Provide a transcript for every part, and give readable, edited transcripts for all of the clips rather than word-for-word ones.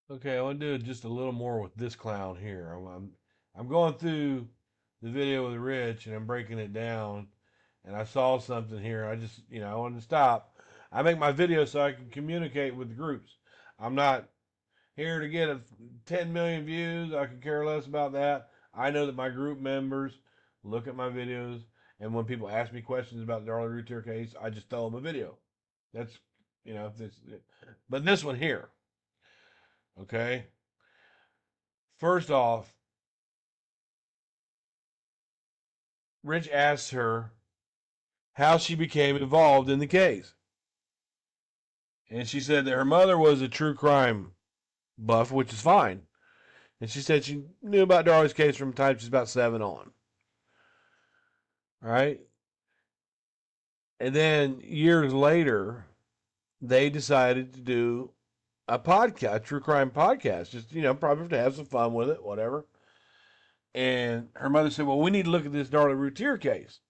Okay, I want to do just a little more with this clown here. I'm going through the video with Rich and I'm breaking it down, and I saw something here. I just, I wanted to stop. I make my videos so I can communicate with the groups. I'm not here to get 10 million views. I could care less about that. I know that my group members look at my videos, and when people ask me questions about the Darlie Routier case, I just tell them a video. That's, this, but this one here, okay? First off, Rich asks her how she became involved in the case. And she said that her mother was a true crime buff, which is fine. And she said she knew about Darlie's case from the time she's about 7 on. All right. And then years later, they decided to do a podcast, a true crime podcast, just, probably to have some fun with it, whatever. And her mother said, well, we need to look at this Darlie Routier case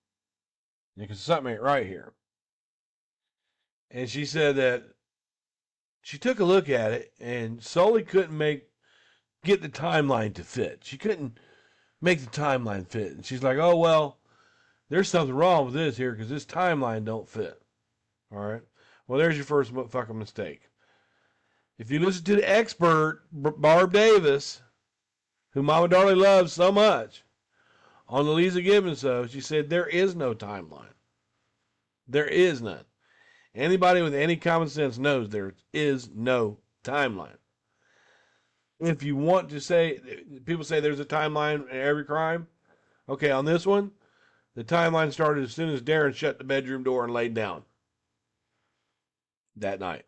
because something ain't right here. And she said that she took a look at it and Sully couldn't get the timeline to fit. She couldn't make the timeline fit. And she's like, oh, well, there's something wrong with this here because this timeline don't fit. All right. Well, there's your first fucking mistake. If you listen to the expert, Barb Davis, who Mama Darlie loves so much, on the Lisa Gibbons show, she said there is no timeline. There is none. Anybody with any common sense knows there is no timeline. If you want to say, people say there's a timeline in every crime. Okay, on this one, the timeline started as soon as Darren shut the bedroom door and laid down that night.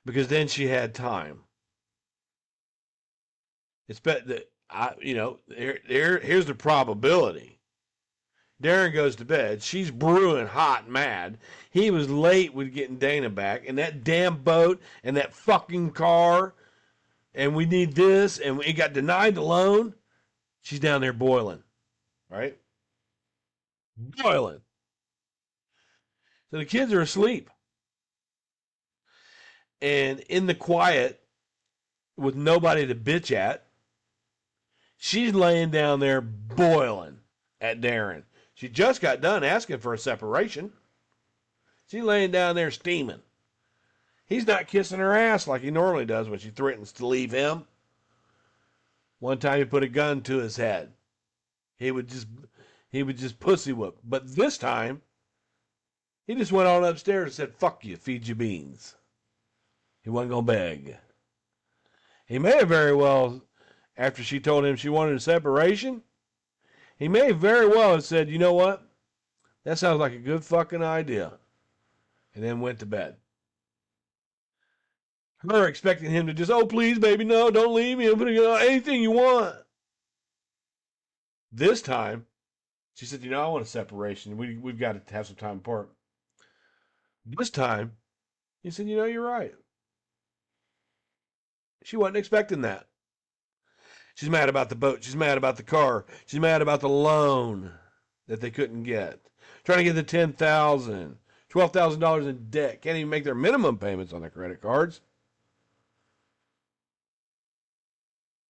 Because then she had time. It's bet that here's the probability. Darren goes to bed. She's brewing hot and mad. He was late with getting Dana back, and that damn boat and that fucking car, and we need this, and we got denied the loan. She's down there boiling, right? Boiling. So the kids are asleep. And in the quiet, with nobody to bitch at, she's laying down there boiling at Darren. She just got done asking for a separation. She's laying down there steaming. He's not kissing her ass like he normally does when she threatens to leave him. One time he put a gun to his head. He would just pussy whoop. But this time, he just went on upstairs and said, fuck you, feed you beans. He wasn't going to beg. He may have very well, after she told him she wanted a separation, he may very well have said, you know what? That sounds like a good fucking idea. And then went to bed. Her expecting him to just, oh, please, baby, no, don't leave me. I'm going to anything you want. This time, she said, I want a separation. We've got to have some time apart. This time, he said, you're right. She wasn't expecting that. She's mad about the boat. She's mad about the car. She's mad about the loan that they couldn't get. Trying to get the $10,000, $12,000 in debt. Can't even make their minimum payments on their credit cards.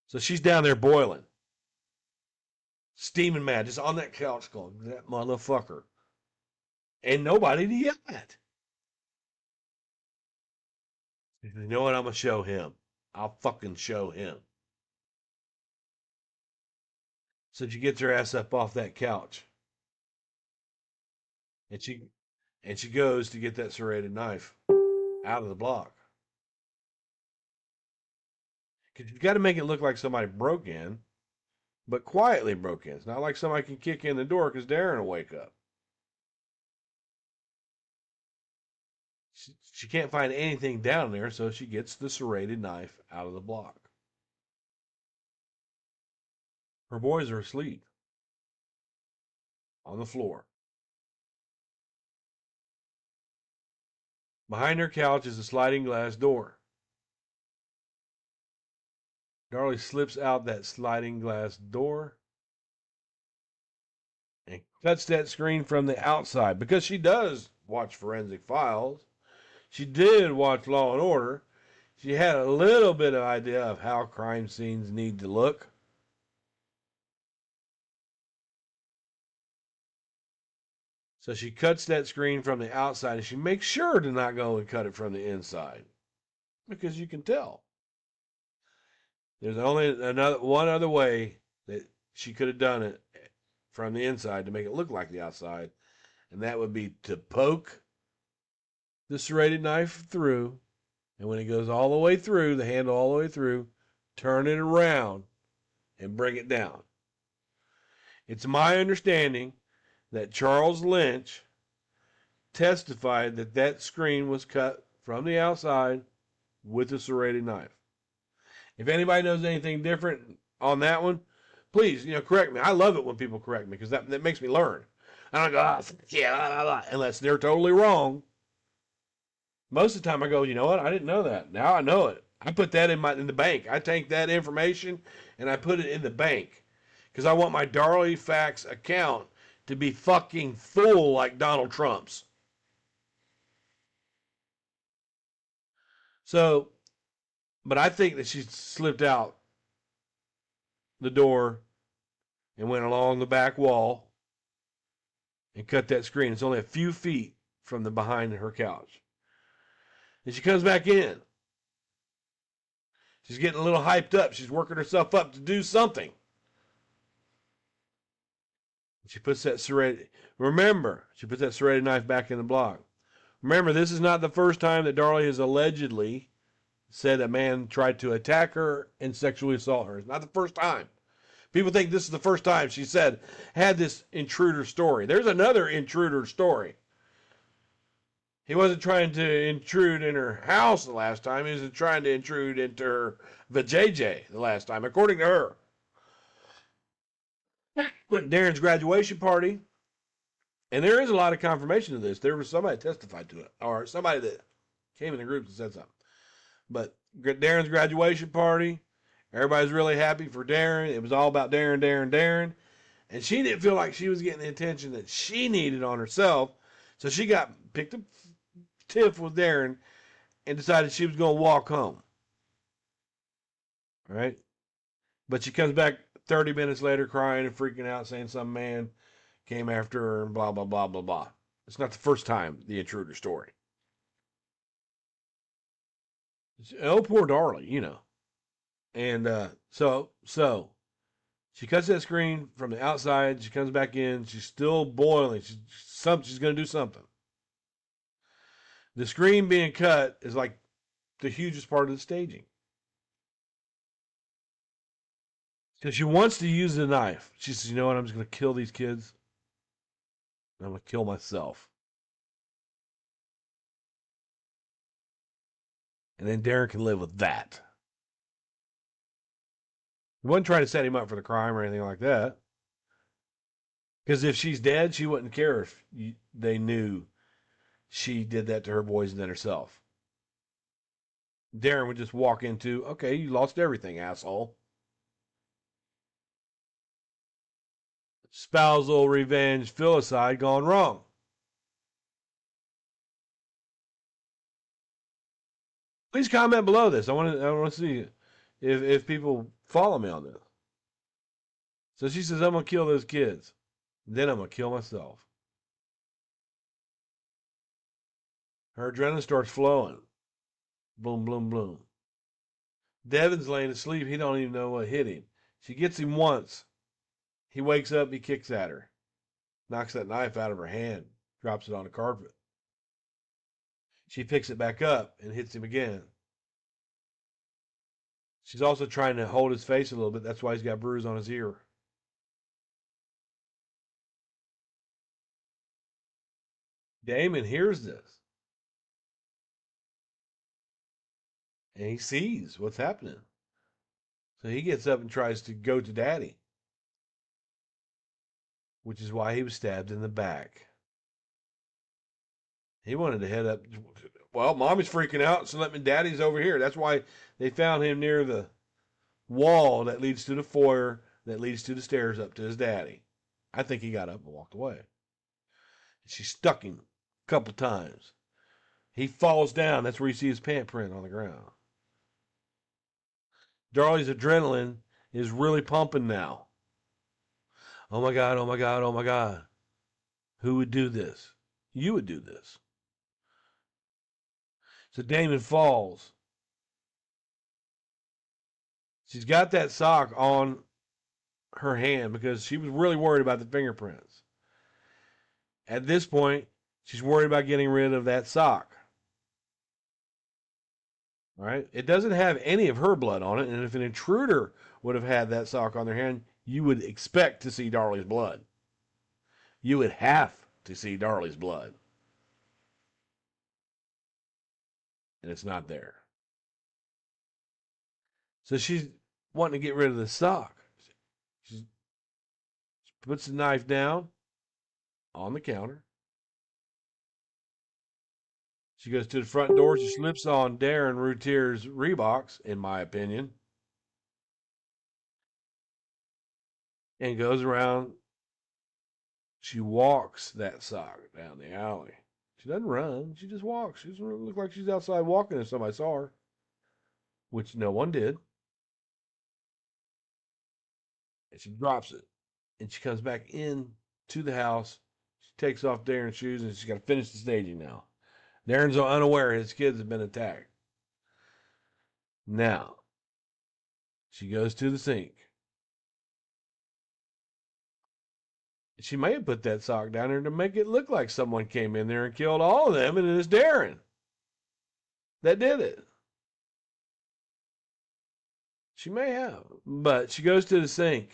So she's down there boiling, steaming mad, just on that couch going, that motherfucker. And nobody to yell at. You know what? I'm going to show him. I'll fucking show him. So she gets her ass up off that couch. And she goes to get that serrated knife out of the block. Because you've got to make it look like somebody broke in, but quietly broke in. It's not like somebody can kick in the door because Darren will wake up. She can't find anything down there, so she gets the serrated knife out of the block. Her boys are asleep on the floor. Behind her couch is a sliding glass door. Darlie slips out that sliding glass door and cuts that screen from the outside because she does watch Forensic Files. She did watch Law and Order. She had a little bit of idea of how crime scenes need to look. So she cuts that screen from the outside, and she makes sure to not go and cut it from the inside because you can tell. There's only one other way that she could have done it from the inside to make it look like the outside, and that would be to poke the serrated knife through, and when it goes all the way through, the handle all the way through, turn it around and bring it down. It's my understanding that Charles Lynch testified that that screen was cut from the outside with a serrated knife. If anybody knows anything different on that one, please, correct me. I love it when people correct me because that makes me learn. I don't go, yeah, blah, blah, blah, unless they're totally wrong. Most of the time I go, you know what? I didn't know that. Now I know it. I put that in the bank. I take that information and I put it in the bank because I want my Darlie Facts account to be fucking full like Donald Trump's. So, but I think that she slipped out the door and went along the back wall and cut that screen. It's only a few feet from the behind her couch. And she comes back in. She's getting a little hyped up. She's working herself up to do something. She puts that serrated. Remember, she puts that serrated knife back in the block. Remember, this is not the first time that Darlie has allegedly said a man tried to attack her and sexually assault her. It's not the first time. People think this is the first time she had this intruder story. There's another intruder story. He wasn't trying to intrude in her house the last time. He was trying to intrude into her vajayjay the last time, according to her. Went Darren's graduation party, and there is a lot of confirmation of this. There was somebody that testified to it, or somebody that came in the group and said something. But Darren's graduation party, everybody's really happy for Darren. It was all about Darren. And she didn't feel like she was getting the attention that she needed on herself. So she picked a tiff with Darren and decided she was going to walk home. All right? But she comes back 30 minutes later crying and freaking out, saying some man came after her and blah, blah, blah, blah, blah. It's not the first time, the intruder story. Oh, poor Darlie, And so she cuts that screen from the outside. She comes back in. She's still boiling. She's going to do something. The screen being cut is like the hugest part of the staging. So she wants to use the knife. She says, you know what? I'm just going to kill these kids. I'm going to kill myself. And then Darren can live with that. He wasn't trying to set him up for the crime or anything like that. Because if she's dead, she wouldn't care if they knew she did that to her boys and then herself. Darren would just walk into, okay, you lost everything, asshole. Spousal revenge, filicide gone wrong. Please comment below this. I want to see if people follow me on this. So she says, I'm going to kill those kids. Then I'm going to kill myself. Her adrenaline starts flowing. Boom, boom, boom. Devin's laying asleep. He don't even know what hit him. She gets him once. He wakes up. He kicks at her. Knocks that knife out of her hand. Drops it on the carpet. She picks it back up and hits him again. She's also trying to hold his face a little bit. That's why he's got bruise on his ear. Damon hears this. And he sees what's happening. So he gets up and tries to go to Daddy. Which is why he was stabbed in the back. He wanted to head up. Well, Mommy's freaking out, so Daddy's over here. That's why they found him near the wall that leads to the foyer, that leads to the stairs up to his daddy. I think he got up and walked away. She stuck him a couple times. He falls down. That's where you see his pant print on the ground. Darlie's adrenaline is really pumping now. Oh my God, oh my God, oh my God. Who would do this? You would do this. So Damon falls. She's got that sock on her hand because she was really worried about the fingerprints. At this point, she's worried about getting rid of that sock. All right? It doesn't have any of her blood on it, and if an intruder would have had that sock on their hand, you would expect to see Darlie's blood. You would have to see Darlie's blood. And it's not there. So she's wanting to get rid of the sock. She puts the knife down on the counter. She goes to the front door. She slips on Darren Routier's Reeboks, in my opinion, and goes around. She walks that sock down the alley. She doesn't run. She just walks. She doesn't look like she's outside walking if somebody saw her, which no one did. And she drops it. And she comes back in to the house. She takes off Darren's shoes, and she's got to finish the staging now. Darren's unaware his kids have been attacked. Now, she goes to the sink. She may have put that sock down there to make it look like someone came in there and killed all of them, and it's Darren that did it. She may have, but she goes to the sink.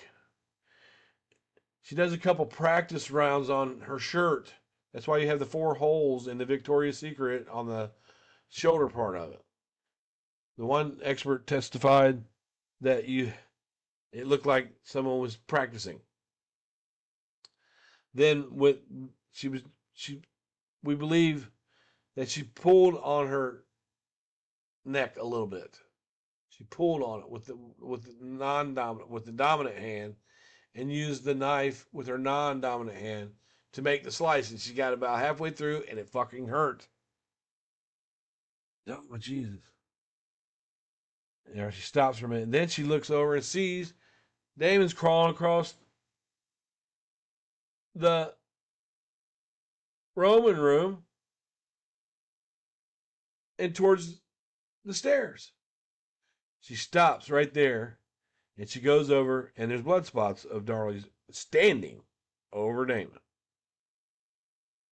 She does a couple practice rounds on her shirt. That's why you have the 4 holes in the Victoria's Secret on the shoulder part of it. The one expert testified that it looked like someone was practicing. Then we believe that she pulled on her neck a little bit. She pulled on it with the dominant hand, and used the knife with her non-dominant hand to make the slices. She got about halfway through, and it fucking hurt. Oh, Jesus. She stops for a minute. And then she looks over and sees Damon's crawling across the Roman room and towards the stairs. She stops right there, and she goes over, and there's blood spots of Darlie's standing over Damon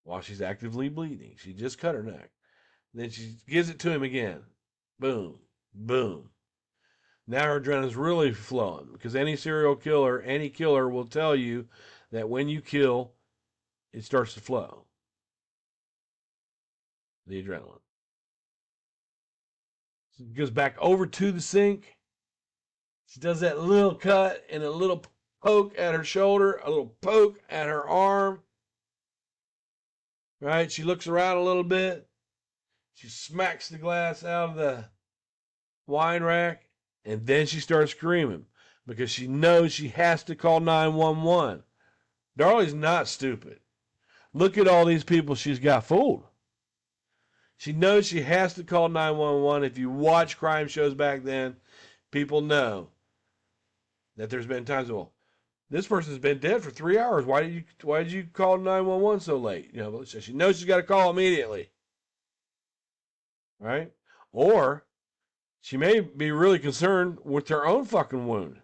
while she's actively bleeding. She just cut her neck. Then she gives it to him again. Boom, boom. Now her adrenaline's really flowing, because any serial killer, any killer will tell you that when you kill, it starts to flow. The adrenaline. She goes back over to the sink. She does that little cut and a little poke at her shoulder, a little poke at her arm. Right? She looks around a little bit. She smacks the glass out of the wine rack, and then she starts screaming because she knows she has to call 911. Darlie's not stupid. Look at all these people she's got fooled. She knows she has to call 911. If you watch crime shows back then, people know that there's been times, well, this person's been dead for 3 hours. Why did you call 911 so late? So she knows she's got to call immediately. Right? Or she may be really concerned with her own fucking wound.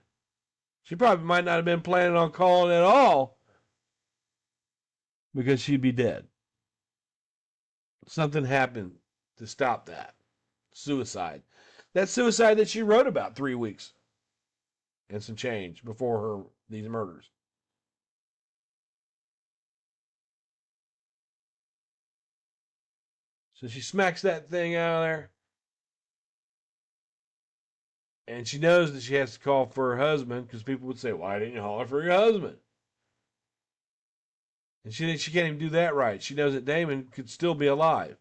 She probably might not have been planning on calling at all because she'd be dead. Something happened to stop that. Suicide. That suicide that she wrote about 3 weeks and some change before these murders. So she smacks that thing out of there. And she knows that she has to call for her husband because people would say, why didn't you holler for your husband? And she can't even do that right. She knows that Damon could still be alive.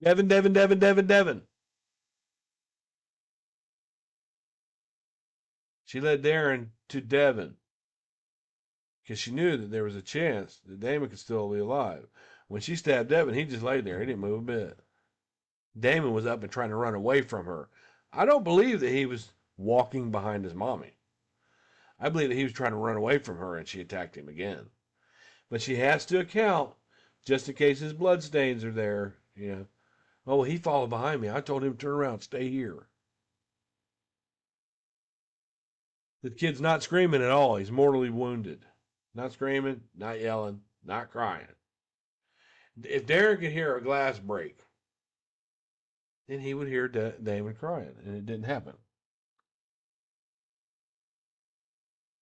Devin. She led Darren to Devin because she knew that there was a chance that Damon could still be alive. When she stabbed Devin, he just laid there. He didn't move a bit. Damon was up and trying to run away from her. I don't believe that he was walking behind his mommy. I believe that he was trying to run away from her and she attacked him again. But she has to account just in case his blood stains are there. Oh, well, he followed behind me. I told him to turn around, stay here. The kid's not screaming at all. He's mortally wounded. Not screaming, not yelling, not crying. If Darren could hear a glass break, then he would hear Damon crying, and it didn't happen.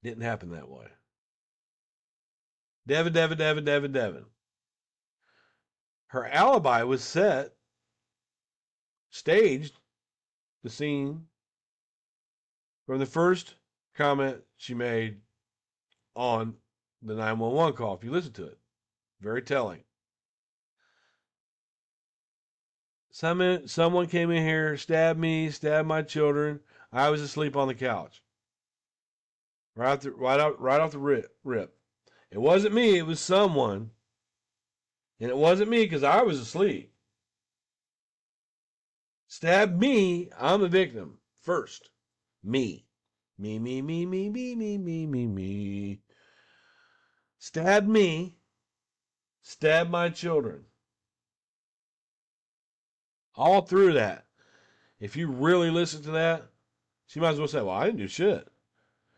Didn't happen that way. Devin. Her alibi was set, staged, the scene from the first comment she made on the 911 call. If you listen to it, very telling. Someone came in here, stabbed me, stabbed my children. I was asleep on the couch. Right off the rip. It wasn't me, it was someone. And it wasn't me because I was asleep. Stabbed me, I'm a victim. First. Me. Me. Stabbed me. Stabbed my children. All through that. If you really listen to that, she might as well say, well, I didn't do shit.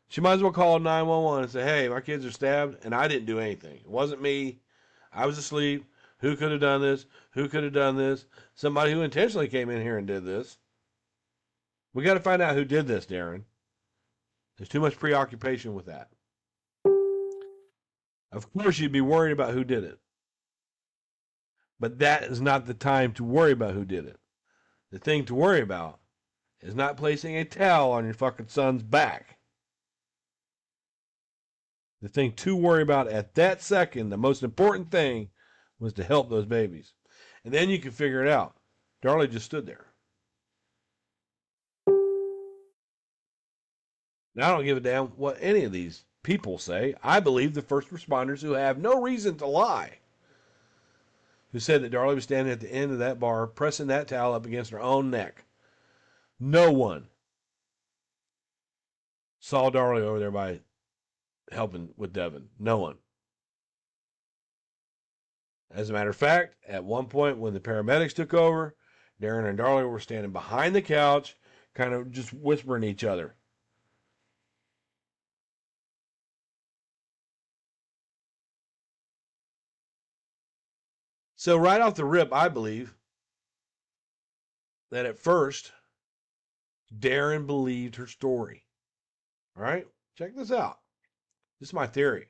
She might as well call 911 and say, hey, my kids are stabbed and I didn't do anything. It wasn't me. I was asleep. Who could have done this? Who could have done this? Somebody who intentionally came in here and did this. We got to find out who did this, Darren. There's too much preoccupation with that. Of course, you'd be worried about who did it. But that is not the time to worry about who did it. The thing to worry about is not placing a towel on your fucking son's back. The thing to worry about at that second, the most important thing, was to help those babies. And then you can figure it out. Darlie just stood there. Now, I don't give a damn what any of these people say. I believe the first responders who have no reason to lie, who said that Darlie was standing at the end of that bar, pressing that towel up against her own neck. No one saw Darlie over there by helping with Devin. No one. As a matter of fact, at one point when the paramedics took over, Darren and Darlie were standing behind the couch, kind of just whispering to each other. So right off the rip, I believe that at first, Darren believed her story. All right? Check this out. This is my theory.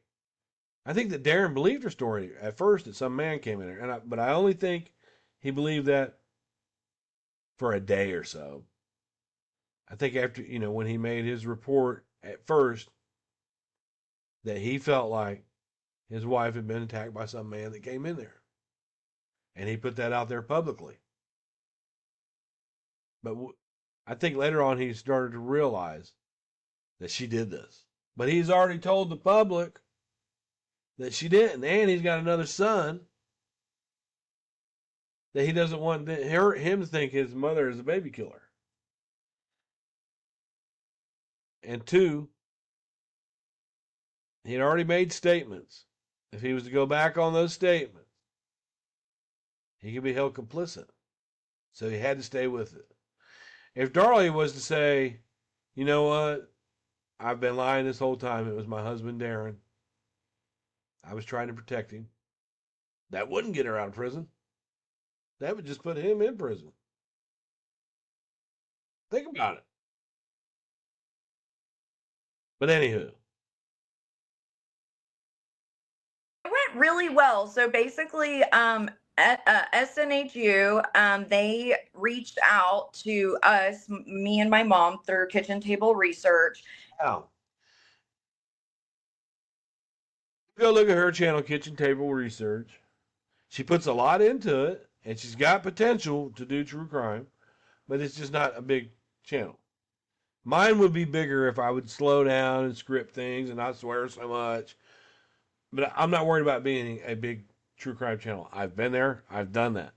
I think that Darren believed her story at first that some man came in there. But I only think he believed that for a day or so. I think after, when he made his report at first, that he felt like his wife had been attacked by some man that came in there. And he put that out there publicly. But I think later on he started to realize that she did this. But he's already told the public that she didn't. And he's got another son that he doesn't want him to think his mother is a baby killer. And two, he had already made statements. If he was to go back on those statements, he could be held complicit. So he had to stay with it. If Darlie was to say, you know what, I've been lying this whole time, it was my husband Darren, I was trying to protect him, that wouldn't get her out of prison. That would just put him in prison. Think about it. But anywho. It went really well. So basically, SNHU, they reached out to us, me and my mom, through kitchen table research. Wow. Go look at her channel, Kitchen Table Research. She puts a lot into it, and she's got potential to do true crime, but it's just not a big channel. Mine would be bigger if I would slow down and script things and not swear so much. But I'm not worried about being a big true crime channel. I've been there. I've done that.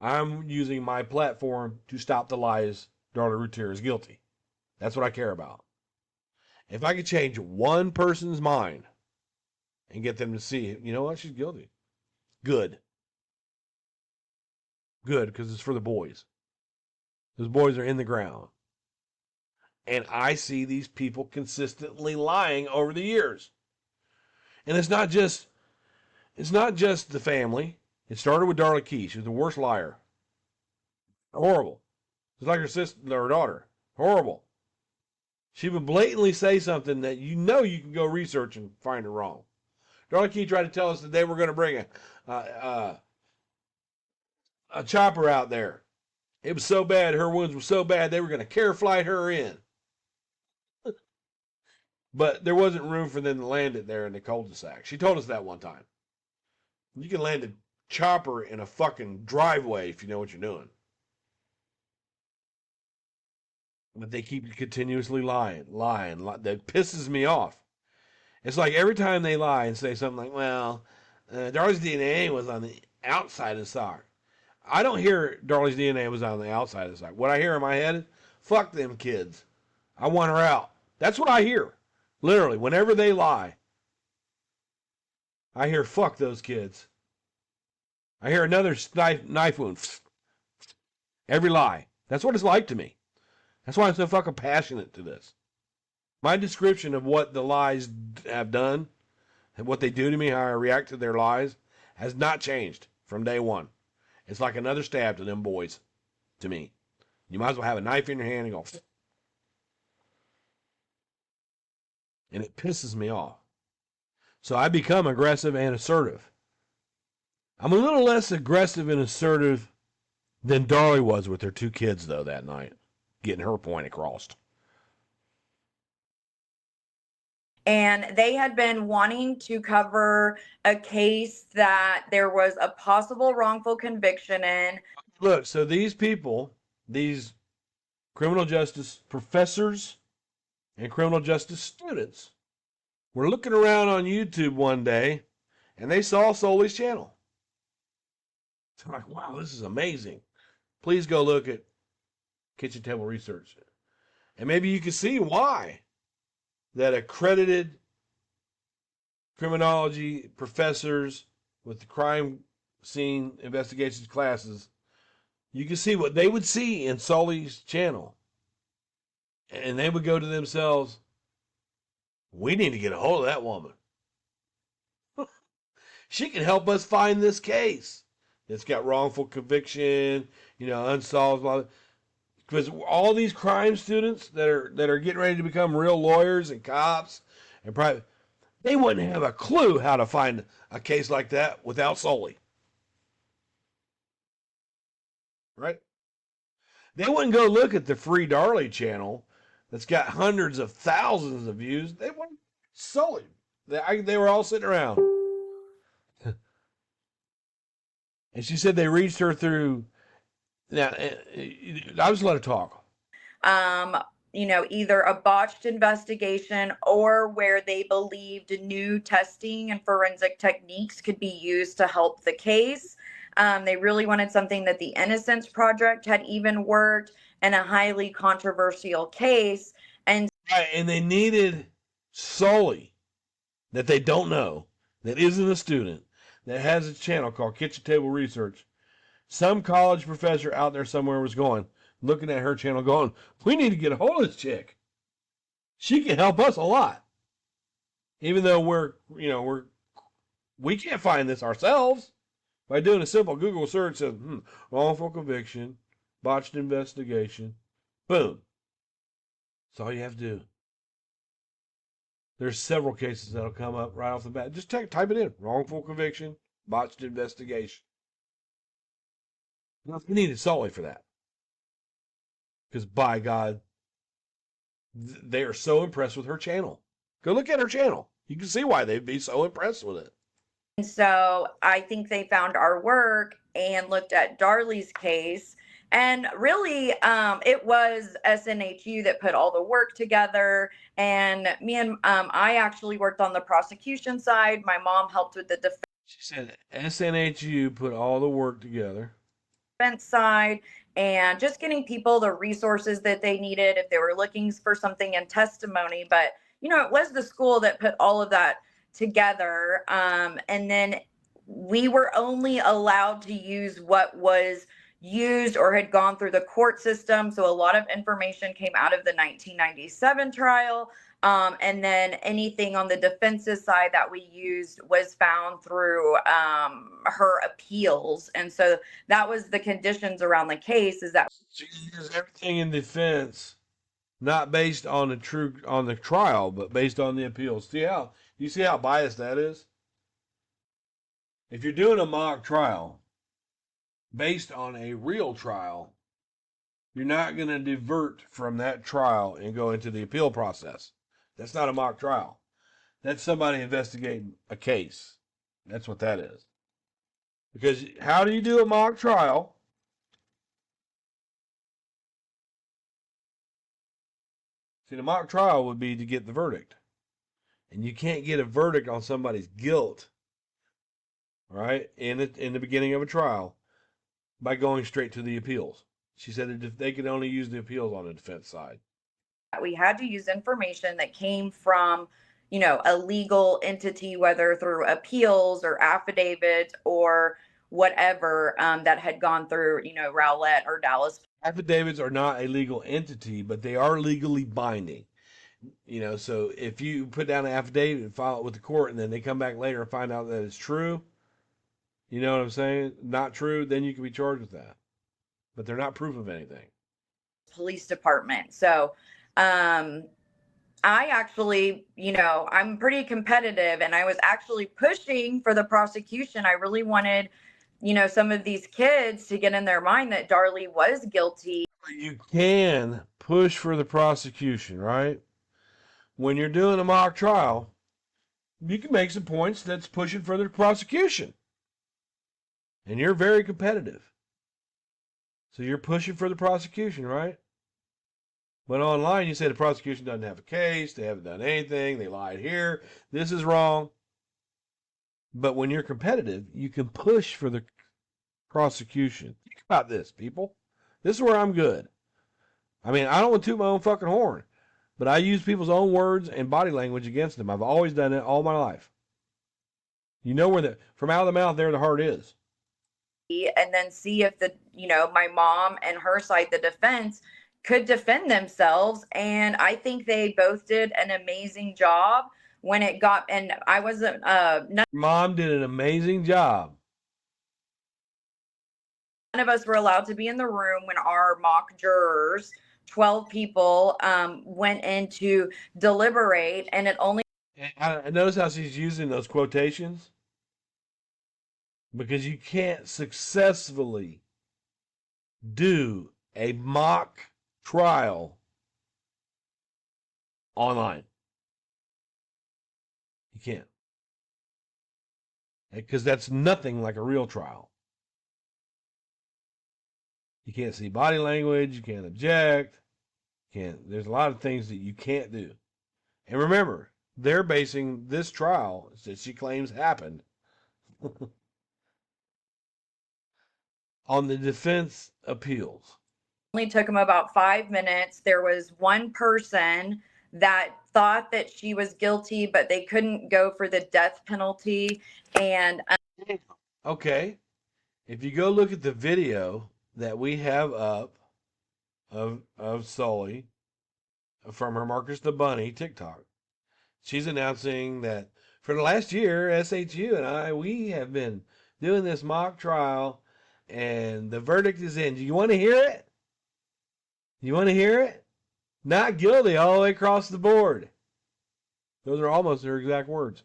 I'm using my platform to stop the lies. Darlie Routier is guilty. That's what I care about. If I could change one person's mind and get them to see, you know what, she's guilty. Good. Good, because it's for the boys. Those boys are in the ground. And I see these people consistently lying over the years. And it's not just the family. It started with Darlie Key. She was the worst liar. Horrible. It's like her sister or her daughter. Horrible. She would blatantly say something that you know you can go research and find it wrong. Darlie Key tried to tell us that they were going to bring a chopper out there. It was so bad, her wounds were so bad, they were going to care flight her in. But there wasn't room for them to land it there in the cul-de-sac. She told us that one time. You can land a chopper in a fucking driveway if you know what you're doing. But they keep continuously lying. That pisses me off. It's like every time they lie and say something like, well, Darlie's DNA was on the outside of the sock. I don't hear Darlie's DNA was on the outside of the sock. What I hear in my head is, fuck them kids. I want her out. That's what I hear. Literally, whenever they lie, I hear fuck those kids. I hear another knife wound. Every lie. That's what it's like to me. That's why I'm so fucking passionate to this. My description of what the lies have done and what they do to me, how I react to their lies, has not changed from day one. It's like another stab to them boys, to me. You might as well have a knife in your hand and go, and it pisses me off. So I become aggressive and assertive. I'm a little less aggressive and assertive than Darlie was with her two kids, though, that night, getting her point across. And they had been wanting to cover a case that there was a possible wrongful conviction in. Look, so these people, these criminal justice professors and criminal justice students, were looking around on YouTube one day and they saw SULLY's channel. They're like, wow, this is amazing. Please go look at Kitchen Table Research. And maybe you can see why that accredited criminology professors with the crime scene investigations classes, you can see what they would see in SULLY's channel. And they would go to themselves, we need to get a hold of that woman. She can help us find this case. It's got wrongful conviction, unsolved. Blah, blah. Because all these crime students that are getting ready to become real lawyers and cops and private, they wouldn't have a clue how to find a case like that without SULLY. Right? They wouldn't go look at the free Darlie channel that's got hundreds of thousands of views. They wouldn't. SULLY. They were all sitting around. And she said they reached her through. Now, I was let her talk. Either a botched investigation or where they believed new testing and forensic techniques could be used to help the case. They really wanted something that the Innocence Project had even worked in a highly controversial case. And they needed SULLY that they don't know, that isn't a student, that has a channel called Kitchen Table Research. Some college professor out there somewhere was looking at her channel going, we need to get a hold of this chick. She can help us a lot. Even though we can't find this ourselves. By doing a simple Google search, says, wrongful conviction, botched investigation, boom. That's all you have to do. There's several cases that'll come up right off the bat. Just type it in. Wrongful conviction, botched investigation. You needed SULLY for that. Because by God, they are so impressed with her channel. Go look at her channel. You can see why they'd be so impressed with it. And so I think they found our work and looked at Darlie's case. And really, it was SNHU that put all the work together. And me and I actually worked on the prosecution side. My mom helped with the defense. She said SNHU put all the work together. defense side, and just getting people the resources that they needed if they were looking for something in testimony. But, it was the school that put all of that together. And then we were only allowed to use what was used or had gone through the court system. So a lot of information came out of the 1997 trial. And then anything on the defense's side that we used was found through her appeals. And so that was the conditions around the case, is that she used everything in defense, not based on the trial, but based on the appeals. You see how biased that is? If you're doing a mock trial based on a real trial, you're not going to divert from that trial and go into the appeal process. That's not a mock trial. That's somebody investigating a case. That's what that is. Because how do you do a mock trial? See, the mock trial would be to get the verdict. And you can't get a verdict on somebody's guilt, right, in the beginning of a trial by going straight to the appeals. She said that they could only use the appeals on the defense side. we had to use information that came from, a legal entity, whether through appeals or affidavits or whatever, that had gone through, Rowlett or Dallas. Affidavits are not a legal entity, but they are legally binding. So if you put down an affidavit and file it with the court, and then they come back later and find out that it's true, you know what I'm saying? Not true, then you can be charged with that. But they're not proof of anything. Police department. So, I actually, I'm pretty competitive, and I was actually pushing for the prosecution. I really wanted, some of these kids to get in their mind that Darlie was guilty. You can push for the prosecution, right? When you're doing a mock trial, you can make some points that's pushing for the prosecution. And you're very competitive. So you're pushing for the prosecution, right? But online, you say the prosecution doesn't have a case, they haven't done anything, they lied here, this is wrong. But when you're competitive, you can push for the prosecution. Think about this, people. This is where I'm good. I mean, I don't want to toot my own fucking horn, but I use people's own words and body language against them. I've always done it all my life. You know where from out of the mouth, there the heart is. And then see if my mom and her side, the defense, could defend themselves. And I think they both did an amazing job when it got, and I wasn't, Mom did an amazing job. None of us were allowed to be in the room when our mock jurors, 12 people, went in to deliberate, and it only. And notice how she's using those quotations? Because you can't successfully do a mock trial online. You can't. Because that's nothing like a real trial. You can't see body language, you can't object, there's a lot of things that you can't do. And remember, they're basing this trial that she claims happened on the defense appeals. Only took them about 5 minutes. There was one person that thought that she was guilty, but they couldn't go for the death penalty. And okay, if you go look at the video that we have up of Sully from her Marcus the Bunny TikTok, she's announcing that for the last year, SHU and we have been doing this mock trial, and the verdict is in. Do you want to hear it? You want to hear it? Not guilty all the way across the board. Those are almost her exact words.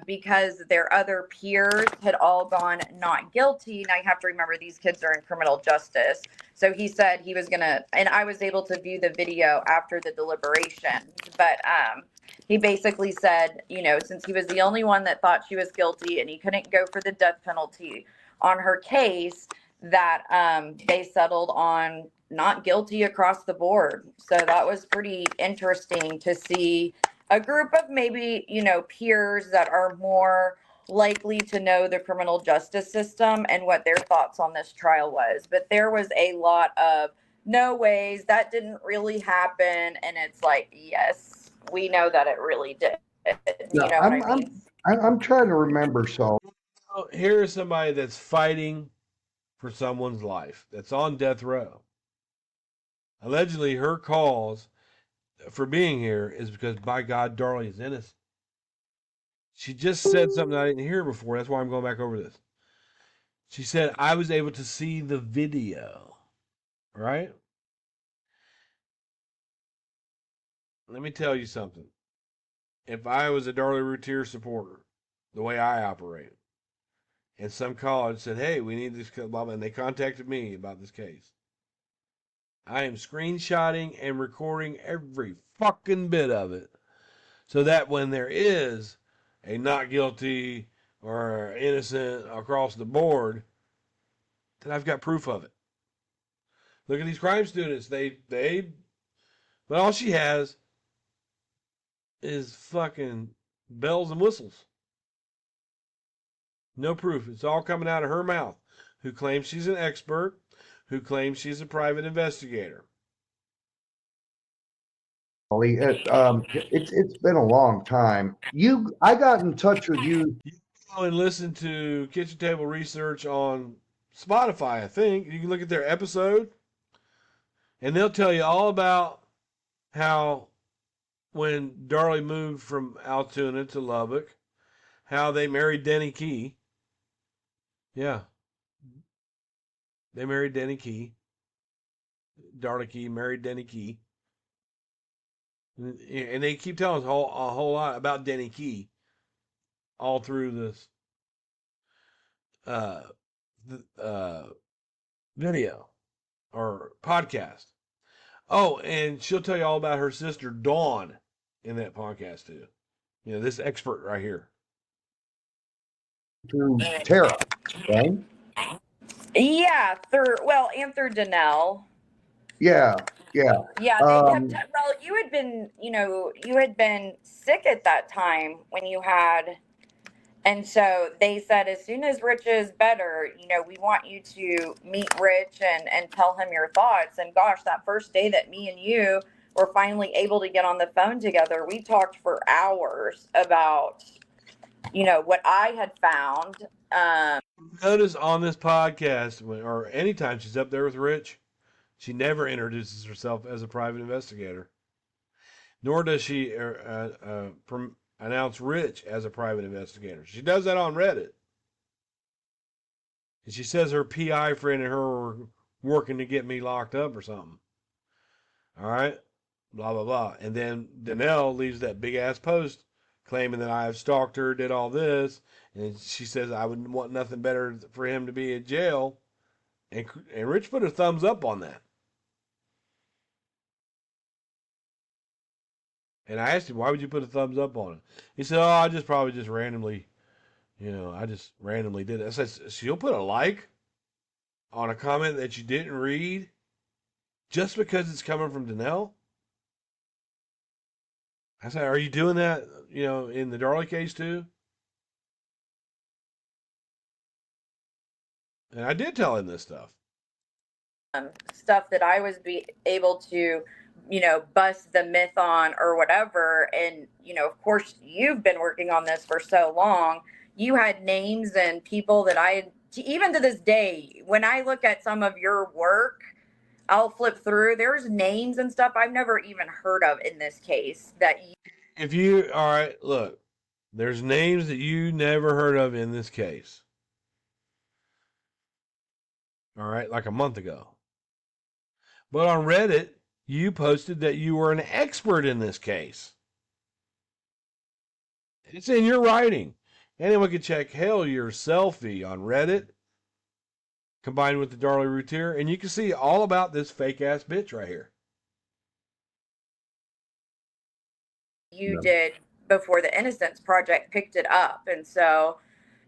Because their other peers had all gone not guilty. Now you have to remember, these kids are in criminal justice. So he said he was going to, and I was able to view the video after the deliberation, but he basically said, since he was the only one that thought she was guilty and he couldn't go for the death penalty on her case, that they settled on not guilty across the board. So that was pretty interesting to see a group of maybe, peers that are more likely to know the criminal justice system and what their thoughts on this trial was. But there was a lot of no ways, that didn't really happen. And it's like, yes, we know that it really did. Yeah, You know what I mean? I'm trying to remember. So Here is somebody that's fighting for someone's life, that's on death row. Allegedly, her cause for being here is because, by God, Darlie is innocent. She just said something I didn't hear before. That's why I'm going back over this. She said, I was able to see the video. Right? Let me tell you something. If I was a Darlie Routier supporter, the way I operate, and some college said, hey, we need this, blah, blah, and they contacted me about this case, I am screenshotting and recording every fucking bit of it so that when there is a not guilty or innocent across the board, that I've got proof of it. Look at these crime students. But all she has is fucking bells and whistles. No proof. It's all coming out of her mouth. Who claims she's an expert, who claims she's a private investigator. it's been a long time. I got in touch with you. You can go and listen to Kitchen Table Research on Spotify, I think. You can look at their episode, and they'll tell you all about how when Darlie moved from Altoona to Lubbock, how they married Denny Key. Yeah. They married Denny Key. Darlie Key married Denny Key. And they keep telling us a whole lot about Denny Key all through this uh, video or podcast. Oh, and she'll tell you all about her sister Dawn in that podcast too. You know, this expert right here. Through Tara, right? Yeah, and through Danelle. Yeah. Yeah, they kept, well, you had been, you had been sick at that time when you had, and so they said, as soon as Rich is better, we want you to meet Rich and tell him your thoughts. And gosh, that first day that me and you were finally able to get on the phone together, we talked for hours about, what I had found. Notice on this podcast, or anytime she's up there with Rich, she never introduces herself as a private investigator. Nor does she announce Rich as a private investigator. She does that on Reddit. And she says her PI friend and her were working to get me locked up or something. All right? Blah, blah, blah. And then Danelle leaves that big ass post claiming that I have stalked her, did all this. And she says I wouldn't want nothing better for him to be in jail. And Rich put a thumbs up on that. And I asked him, why would you put a thumbs up on it? He said, I just probably just randomly, I just randomly did it. I said, so you'll put a like on a comment that you didn't read just because it's coming from Danelle? I said, are you doing that, in the Darlie case too? And I did tell him this stuff. Stuff that I was able to, bust the myth on or whatever. And, of course, you've been working on this for so long. You had names and people that even to this day, when I look at some of your work, I'll flip through. There's names and stuff I've never even heard of in this case all right, look, there's names that you never heard of in this case. All right, like a month ago. But on Reddit, you posted that you were an expert in this case. It's in your writing. Anyone can check Hail Your Selfie on Reddit, combined with the Darlie Routier, and you can see all about this fake ass bitch right here. you did before the Innocence Project picked it up. And so,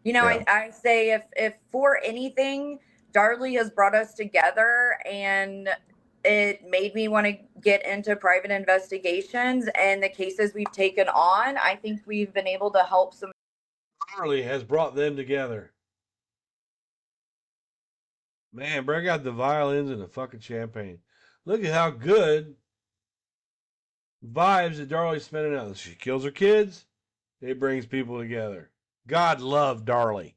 I say if for anything, Darlie has brought us together, and it made me want to get into private investigations and the cases we've taken on. I think we've been able to help some. Darlie has brought them together. Man, break out the violins and the fucking champagne. Look at how good vibes that Darlie's spending out. She kills her kids. It brings people together. God love Darlie.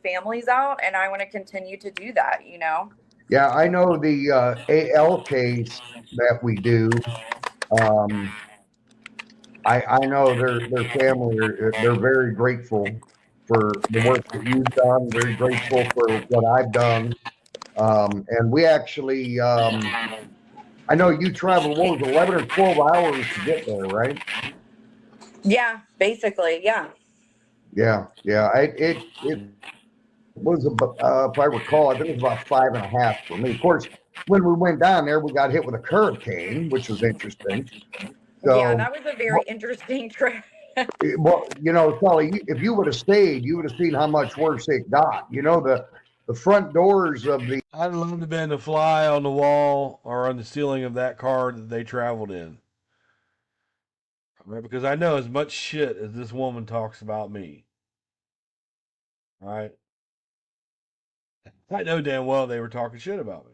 Families out, and I want to continue to do that, you know? Yeah, I know the AL case that we do. I know their family they're very grateful for the work that you've done. Very grateful for what I've done. And we actually, I know you traveled, what was it, 11 or 12 hours to get there, right? Yeah, basically, yeah. Yeah, yeah. It was, if I recall, I think it was about 5.5 for me. Of course, when we went down there, we got hit with a hurricane, which was interesting. Yeah, So, that was a very interesting trip. well, Sully, if you would have stayed, you would have seen how much worse it got. The front doors of the I'd love to have been a fly on the wall or on the ceiling of that car that they traveled in. Right? Because I know as much shit as this woman talks about me. Right? I know damn well they were talking shit about me.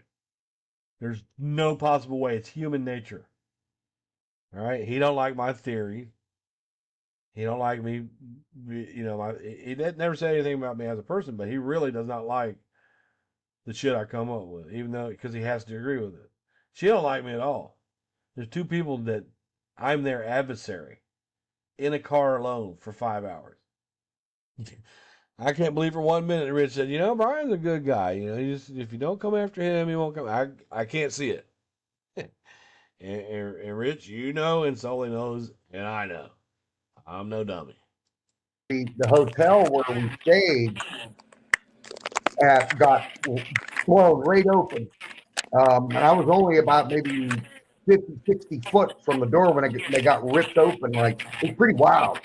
There's no possible way. It's human nature. All right? He don't like my theory. He don't like me. He never said anything about me as a person, but he really does not like the shit I come up with, even though because he has to agree with it. She don't like me at all. There's two people that I'm their adversary in a car alone for 5 hours. I can't believe for 1 minute Rich said, Brian's a good guy. If you don't come after him, he won't come. I can't see it. and Rich, and Sully knows, and I know. I'm no dummy. the hotel where we stayed at got blown right open. And I was only about maybe 50, 60 foot from the door when they got ripped open. Like, it's pretty wild.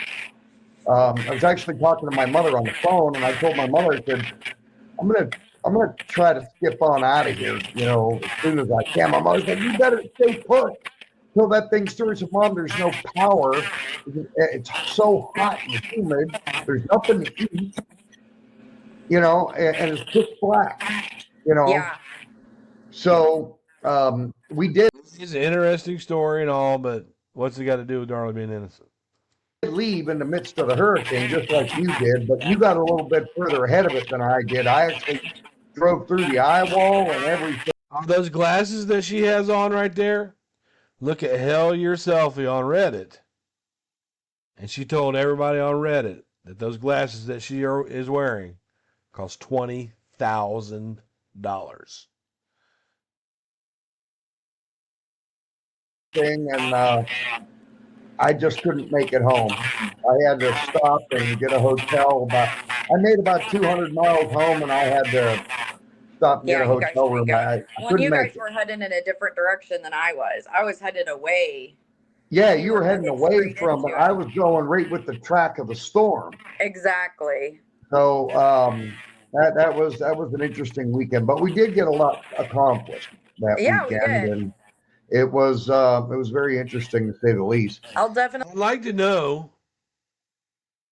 I was actually talking to my mother on the phone, and I told my mother, I said, I'm gonna try to skip on out of here, as soon as I can. My mother said, you better stay put till that thing starts. Mom, there's no power. It's so hot and humid. There's nothing to eat, and it's pitch black. Yeah. So we did It's an interesting story and all, but what's it got to do with Darlie being innocent? leave in the midst of the hurricane, just like you did, but you got a little bit further ahead of it than I did. I actually drove through the eye wall and everything. Are those glasses that she has on right there? Look at Hell Your Selfie on Reddit. And she told everybody on Reddit that those glasses that she is wearing cost $20,000. And I just couldn't make it home. I had to stop and get a hotel. I made about 200 miles home, and I had to stop and get a hotel room. I couldn't you make guys it. were heading in a different direction than I was. I was headed away. Yeah, you were heading away straight from it. into I was going right with the track of the storm. Exactly. So that was an interesting weekend, but we did get a lot accomplished that Yeah, we weekend, did. and it was very interesting to say the least. I'll definitely. I'd like to know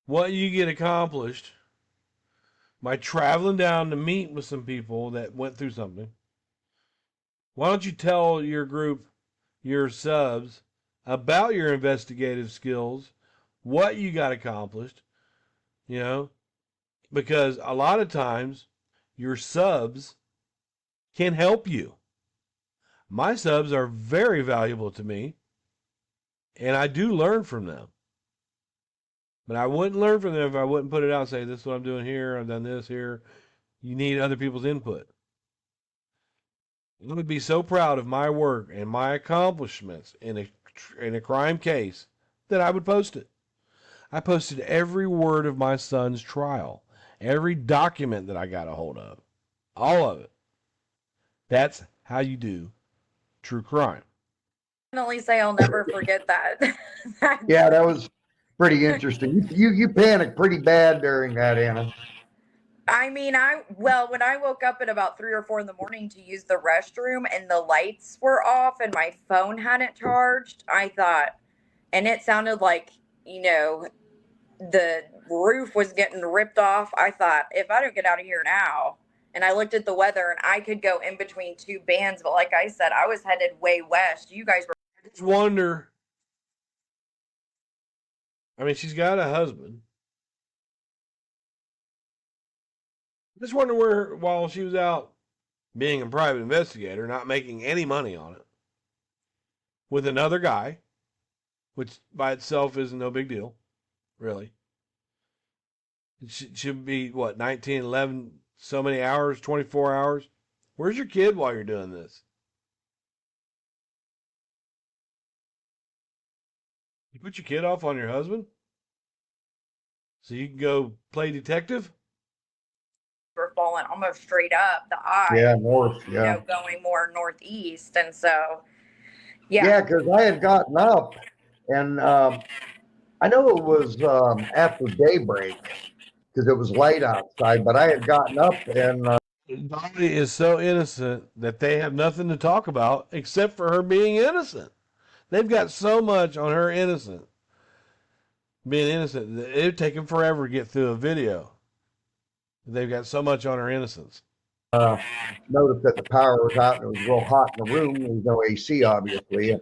what you get accomplished by traveling down to meet with some people that went through something. Why don't you tell your group, your subs, about your investigative skills, what you got accomplished, because a lot of times your subs can help you. My subs are very valuable to me, and I do learn from them. But I wouldn't learn from them if I wouldn't put it out and say, this is what I'm doing here, I've done this here. You need other people's input. I would be so proud of my work and my accomplishments in a crime case that I would post it. I posted every word of my son's trial, every document that I got a hold of, all of it. That's how you do true crime. Definitely say I'll never forget that. Yeah, that was pretty interesting. You panicked pretty bad during that, Anna. I mean, when I woke up at about 3 or 4 in the morning to use the restroom and the lights were off and my phone hadn't charged, I thought, and it sounded like, the roof was getting ripped off. I thought, if I don't get out of here now, and I looked at the weather and I could go in between two bands, but like I said, I was headed way west. You guys were. I just wonder. I mean, she's got a husband. I just wonder where, while she was out being a private investigator, not making any money on it, with another guy, which by itself is no big deal, really. It should be, what, 19, 11, so many hours, 24 hours? Where's your kid while you're doing this? You put your kid off on your husband? So you can go play detective? Were falling almost straight up the eye. Yeah, north. You Yeah. know, going more northeast, and so yeah. Yeah, because I had gotten up, and I know it was after daybreak because it was late outside, but I had gotten up and Darlie is so innocent that they have nothing to talk about except for her being innocent. They've got so much on her being innocent. It would take them forever to get through a video. They've got so much on her innocence. noticed that the power was out and it was real hot in the room. There was no AC, obviously. And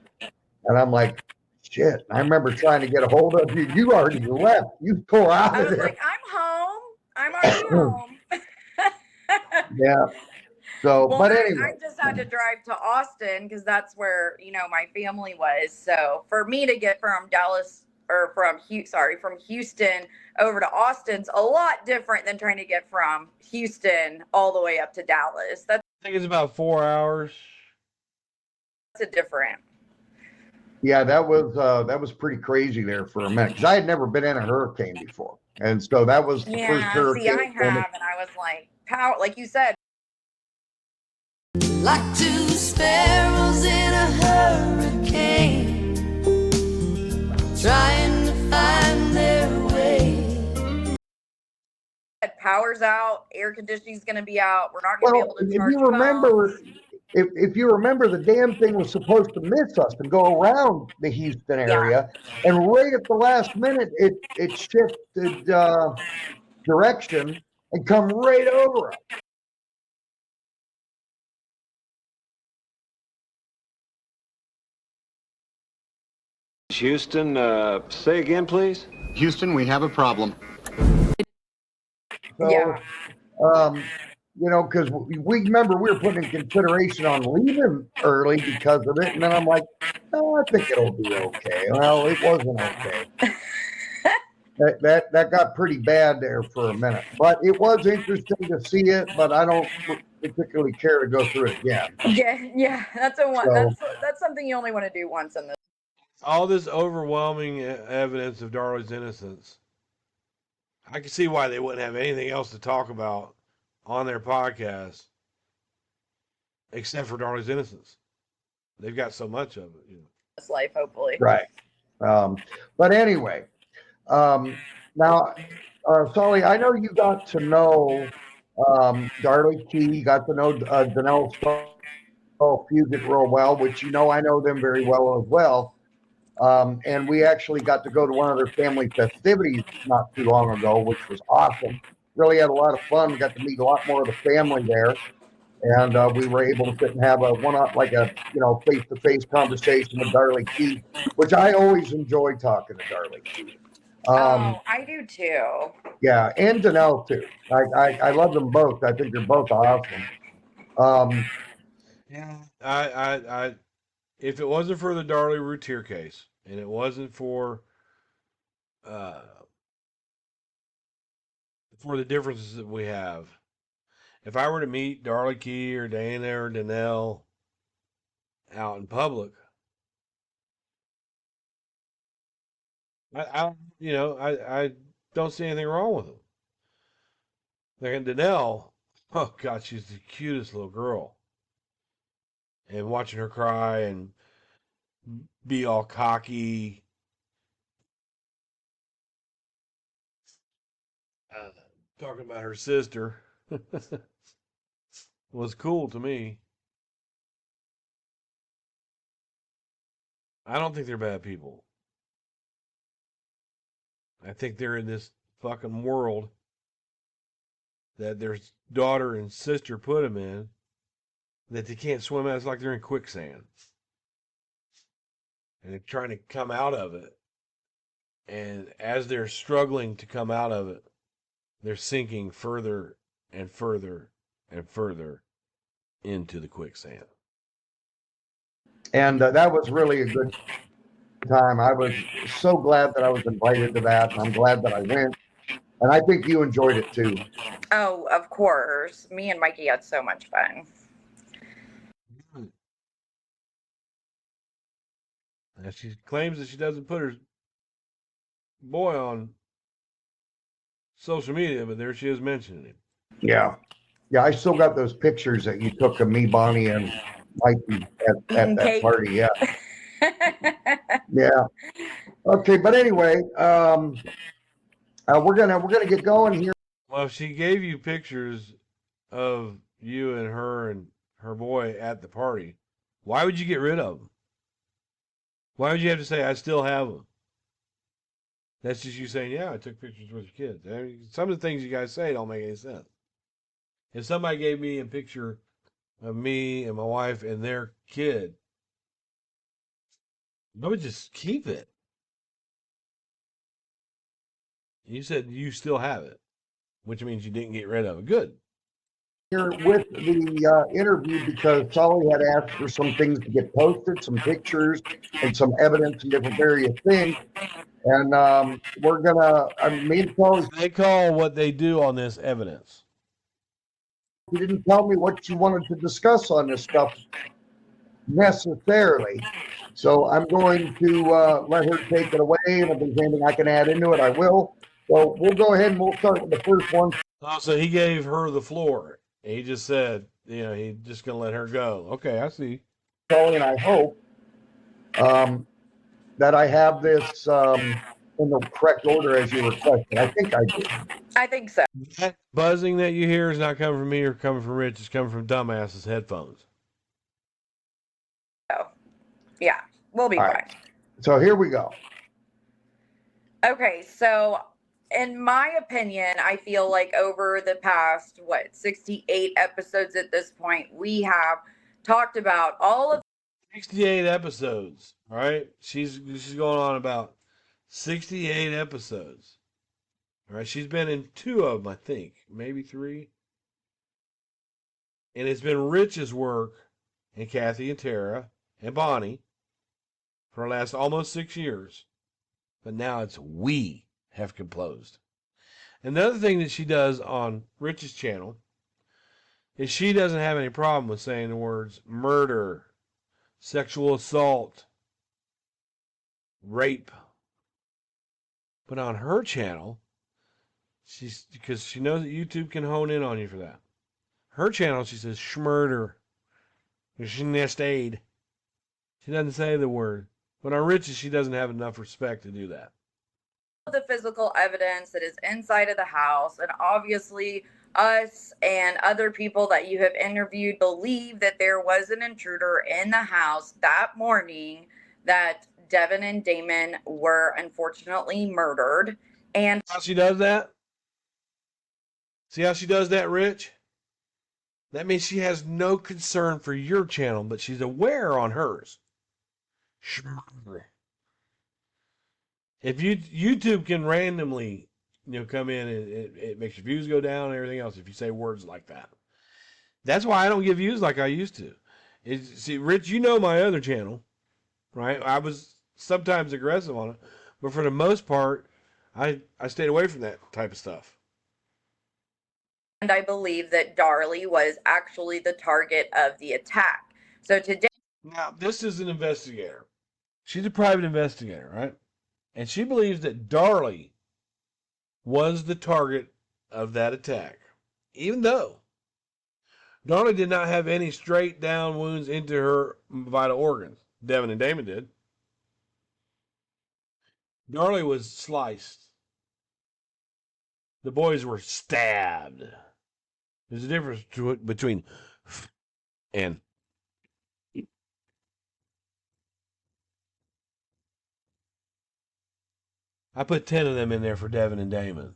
I'm like, shit. I remember trying to get a hold of you. You already left. You tore out I of was there. like, I'm home. I'm already home. Yeah. So, Well, but I anyway. just had to drive to Austin because that's where, you know, my family was. So for me to get from Dallas or from Houston over to Austin's a lot different than trying to get from Houston all the way up to Dallas. That's I think it's about 4 hours. a different. Yeah, that was pretty crazy there for a minute because I had never been in a hurricane before, and so that was the first Yeah, hurricane. see, I have, and I was like, power, like you said. Like two sparrows in a hurricane, trying to find their way. Power's out, air conditioning's going to be out. We're not going to be able to If charge you remember, phones. if you remember, the damn thing was supposed to miss us and go around the Houston area, and right at the last minute, it shifted direction and come right over us. Houston, say again, please. Houston, we have a problem. So, Yeah. you know, because we remember we were putting in consideration on leaving early because of it, and then I'm like, oh, I think it'll be okay. Well, it wasn't okay. That got pretty bad there for a minute, but it was interesting to see it. But I don't particularly care to go through it again. Yeah, that's a one. So- That's something you only want to do once in this. All this overwhelming evidence of Darlie's innocence. I can see why they wouldn't have anything else to talk about on their podcast except for Darlie's innocence. They've got so much of it. You know. This life, hopefully. Right. But anyway, now, Sully, I know you got to know Darlie Key, you got to know Danelle Fugit real well, which you know I know them very well as well. And we actually got to go to one of their family festivities not too long ago, which was awesome. Really had a lot of fun. We got to meet a lot more of the family there. And we were able to sit and have a face-to-face conversation with Darlie Key, which I always enjoy talking to Darlie Key. I do too. Yeah, and Danelle too. I love them both. I think they're both awesome. Yeah. I if it wasn't for the Darlie Routier case and it wasn't for the differences that we have, if I were to meet Darlie Key or Dana or Danelle out in public, I don't see anything wrong with them. Like Danelle, oh God, she's the cutest little girl. And watching her cry and be all cocky, talking about her sister, was cool to me. I don't think they're bad people. I think they're in this fucking world that their daughter and sister put them in that they can't swim out. It's like they're in quicksand. And they're trying to come out of it. And as they're struggling to come out of it, they're sinking further and further and further into the quicksand. And that was really a good time. I was so glad that I was invited to that, and I'm glad that I went. And I think you enjoyed it too. Oh, of course. Me and Mikey had so much fun. And she claims that she doesn't put her boy on social media, but there she is mentioning him. Yeah. Yeah, I still got those pictures that you took of me, Bonnie, and Mikey at that Cake. party. Yeah. Yeah. Okay, but anyway, we're gonna get going here. Well, if she gave you pictures of you and her boy at the party, why would you get rid of them? Why would you have to say, I still have them? That's just you saying, yeah, I took pictures with your kids. I mean, some of the things you guys say don't make any sense. If somebody gave me a picture of me and my wife and their kid, I would just keep it. You said you still have it, which means you didn't get rid of it. Good. Here with the interview because Sully had asked for some things to get posted, some pictures and some evidence and different various things. And we're gonna, me and Sully, They call what they do on this evidence. you didn't tell me what you wanted to discuss on this stuff necessarily. So I'm going to let her take it away, and if there's anything I can add into it, I will. So we'll go ahead and we'll start with the first one. Oh, so he gave her the floor. He just said, he's just going to let her go. Okay, I see. Sully, and I hope that I have this in the correct order as you requested. I think I do. I think so. That buzzing that you hear is not coming from me or coming from Rich. It's coming from Dumbass's headphones. Yeah, we'll be All fine. right. So here we go. Okay, so in my opinion, I feel like over the past, 68 episodes at this point, we have talked about all of 68 episodes, all right? She's going on about 68 episodes. All right, she's been in 2 of them, I think, maybe 3. And it's been Rich's work and Kathy and Tara and Bonnie for the last almost 6 years. But now it's we have composed. Another thing that she does on Rich's channel is she doesn't have any problem with saying the words murder, sexual assault, rape. But on her channel, because she knows that YouTube can hone in on you for that. Her channel, she says schmurder, aid. She doesn't say the word. But on Rich's, she doesn't have enough respect to do that. the physical evidence that is inside of the house, and obviously us and other people that you have interviewed believe that there was an intruder in the house that morning that Devin and Damon were unfortunately murdered. And How she does that? See how she does that, Rich? That means she has no concern for your channel, but she's aware on hers. If YouTube can randomly, come in and it makes your views go down and everything else if you say words like that. That's why I don't give views like I used to. See, Rich, you know my other channel, right? I was sometimes aggressive on it, but for the most part, I stayed away from that type of stuff. And I believe that Darlie was actually the target of the attack. So today, Now, this is an investigator. She's a private investigator, right? And she believes that Darlie was the target of that attack, even though Darlie did not have any straight down wounds into her vital organs. Devin and Damon did. Darlie was sliced. The boys were stabbed. There's a difference between and. I put 10 of them in there for Devin and Damon.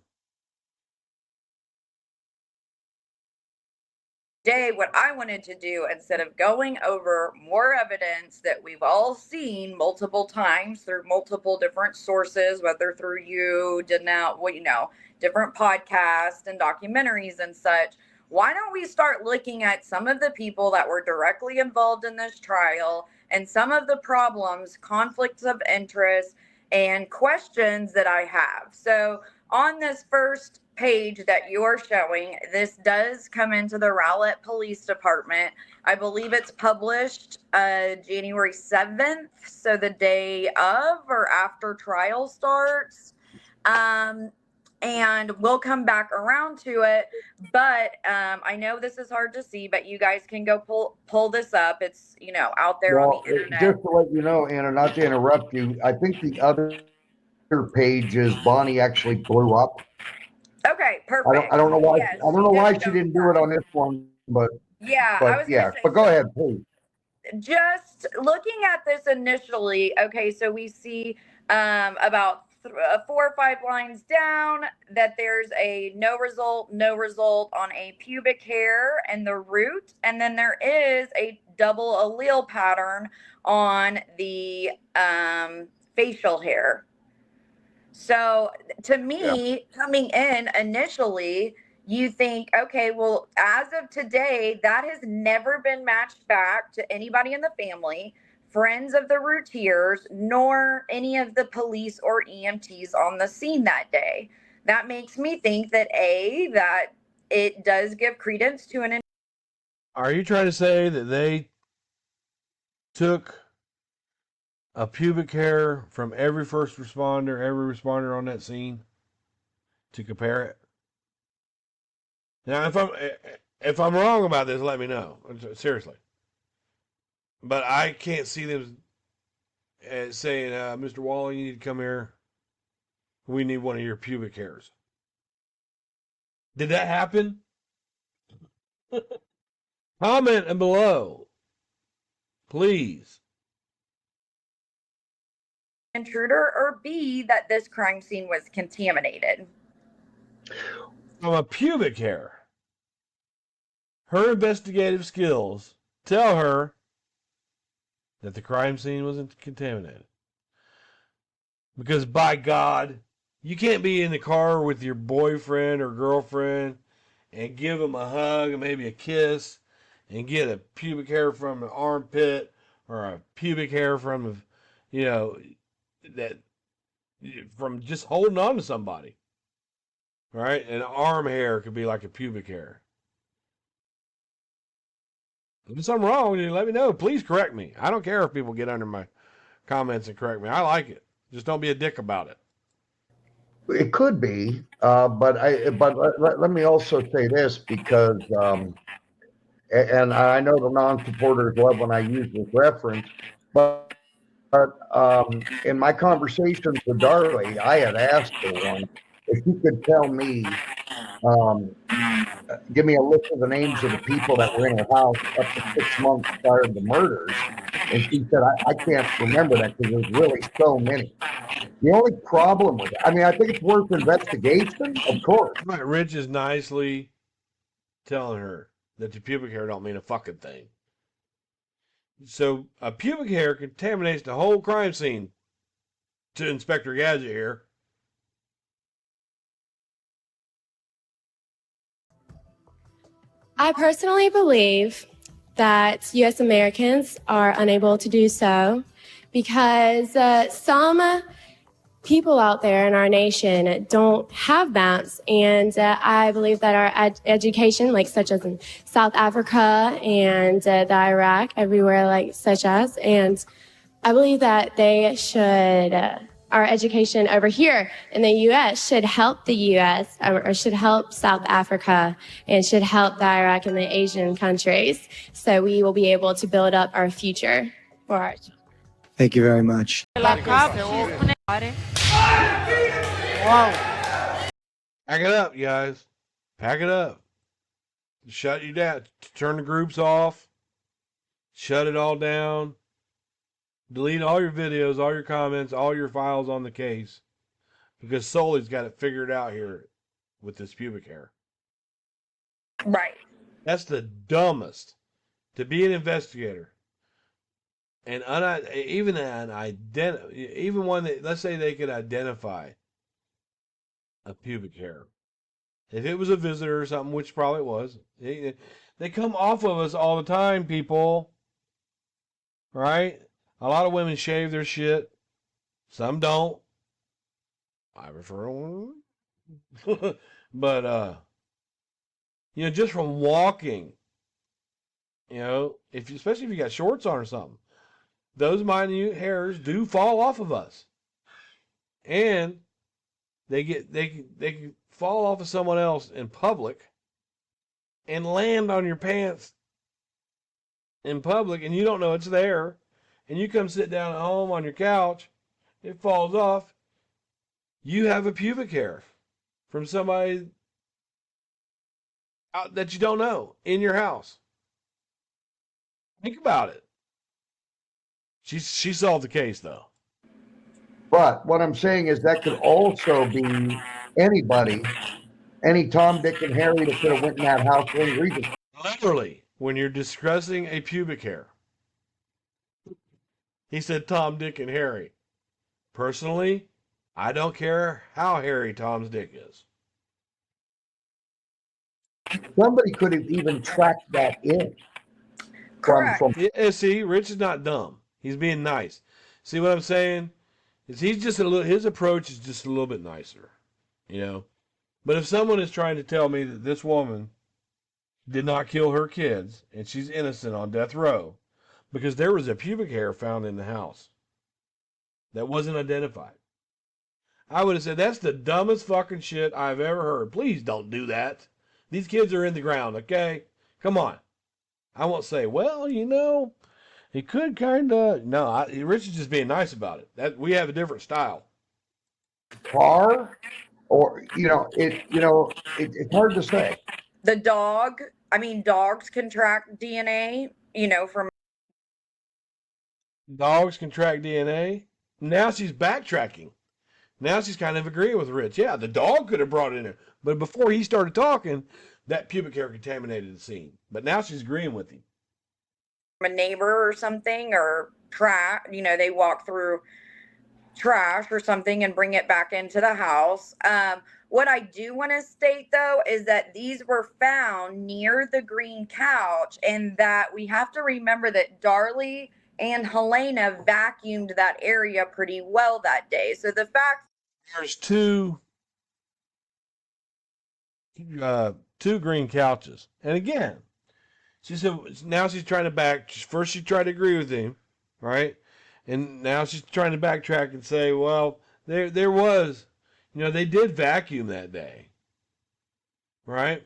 today, what I wanted to do, instead of going over more evidence that we've all seen multiple times through multiple different sources, whether through you, Danelle, well, you know, different podcasts and documentaries and such, why don't we start looking at some of the people that were directly involved in this trial and some of the problems, conflicts of interest, and questions that I have. So on this first page that you're showing, this does come into the Rowlett Police Department. I believe it's published January 7th, so the day of or after trial starts. And we'll come back around to it. But I know this is hard to see, but you guys can go pull this up. It's, you know, out there on the internet. Just to let you know, Anna, not to interrupt you, I think the other pages Bonnie actually blew up. Okay, perfect. I don't know why. Yes, I don't know why did she show didn't do it on this one, but yeah, I was yeah. gonna say, But go so ahead, please. just looking at this initially, okay, so we see about 4 or 5 lines down that there's a no result on a pubic hair and the root, and then there is a double allele pattern on the facial hair. So to me, coming in initially, you think, okay, well, as of today, that has never been matched back to anybody in the family, friends of the Routiers, nor any of the police or EMTs on the scene that day. That makes me think that that it does give credence to an. Are you trying to say that they took a pubic hair from every first responder, every responder on that scene to compare it? Now, if I'm wrong about this, let me know. Seriously. But I can't see them saying, Mr. Wally, you need to come here. We need one of your pubic hairs. Did that happen? Comment below, please. Intruder, or B, that this crime scene was contaminated. From a pubic hair. Her investigative skills tell her that the crime scene wasn't contaminated. Because by God, you can't be in the car with your boyfriend or girlfriend and give them a hug and maybe a kiss and get a pubic hair from an armpit or a pubic hair from, you know, that from just holding on to somebody. Right? And arm hair could be like a pubic hair. If I'm wrong, let me know. Please correct me. I don't care if people get under my comments and correct me. I like it. Just don't be a dick about it. It could be, but let me also say this, because and I know the non-supporters love when I use this reference, but in my conversations with Darlie, I had asked her once if she could tell me, give me a list of the names of the people that were in her house up to 6 months prior to the murders. And she said, I can't remember that because there's really so many. The only problem with it, I mean, I think it's worth investigation, of course. Right, Rich is nicely telling her that the pubic hair don't mean a fucking thing. So a pubic hair contaminates the whole crime scene. To Inspector Gadget here. I personally believe that U.S. Americans are unable to do so because some people out there in our nation don't have maps, and I believe that our education, like such as in South Africa and the Iraq, everywhere like such as, and I believe that they should, our education over here in the U.S. should help the U.S. or should help South Africa and should help the Iraq and the Asian countries, so we will be able to build up our future for our children. Thank you very much. Pack it up, you guys. Pack it up. Shut you down. Turn the groups off. Shut it all down. Delete all your videos, all your comments, all your files on the case. Because Sully's got it figured out here with this pubic hair. Right. That's the dumbest. To be an investigator and even one that, let's say they could identify a pubic hair. If it was a visitor or something, which probably it was, they come off of us all the time, people. Right? A lot of women shave their shit. Some don't. I prefer to. But just from walking, especially if you got shorts on or something, those minute hairs do fall off of us, and they can fall off of someone else in public and land on your pants in public, and you don't know it's there, and you come sit down at home on your couch, it falls off. You have a pubic hair from somebody that you don't know in your house. Think about it. She solved the case, though. But what I'm saying is that could also be anybody, any Tom, Dick, and Harry that could have went in that house for any reason. Literally, when you're discussing a pubic hair, he said Tom, Dick, and Harry. Personally, I don't care how hairy Tom's dick is. Somebody could have even tracked that in. Correct. See, Rich is not dumb. He's being nice. See what I'm saying? Is he's just his approach is just a little bit nicer, But if someone is trying to tell me that this woman did not kill her kids and she's innocent on death row because there was a pubic hair found in the house that wasn't identified, I would have said that's the dumbest fucking shit I've ever heard. Please don't do that. These kids are in the ground, okay? Come on. I won't say, well, he could kind of. No, Rich is just being nice about it. That we have a different style. Car, or it's hard to say. The dog. I mean, dogs can track DNA. From dogs can track DNA. Now she's backtracking. Now she's kind of agreeing with Rich. Yeah, the dog could have brought it in there, but before he started talking, that pubic hair contaminated the scene. But now she's agreeing with him. A neighbor or something, or trash, they walk through trash or something and bring it back into the house. What I do want to state, though, is that these were found near the green couch, and that we have to remember that Darlie and Helena vacuumed that area pretty well that day. So the fact there's two green couches, and again, she said now she's trying to first she tried to agree with him, right? And now she's trying to backtrack and say, well, there was, they did vacuum that day, right?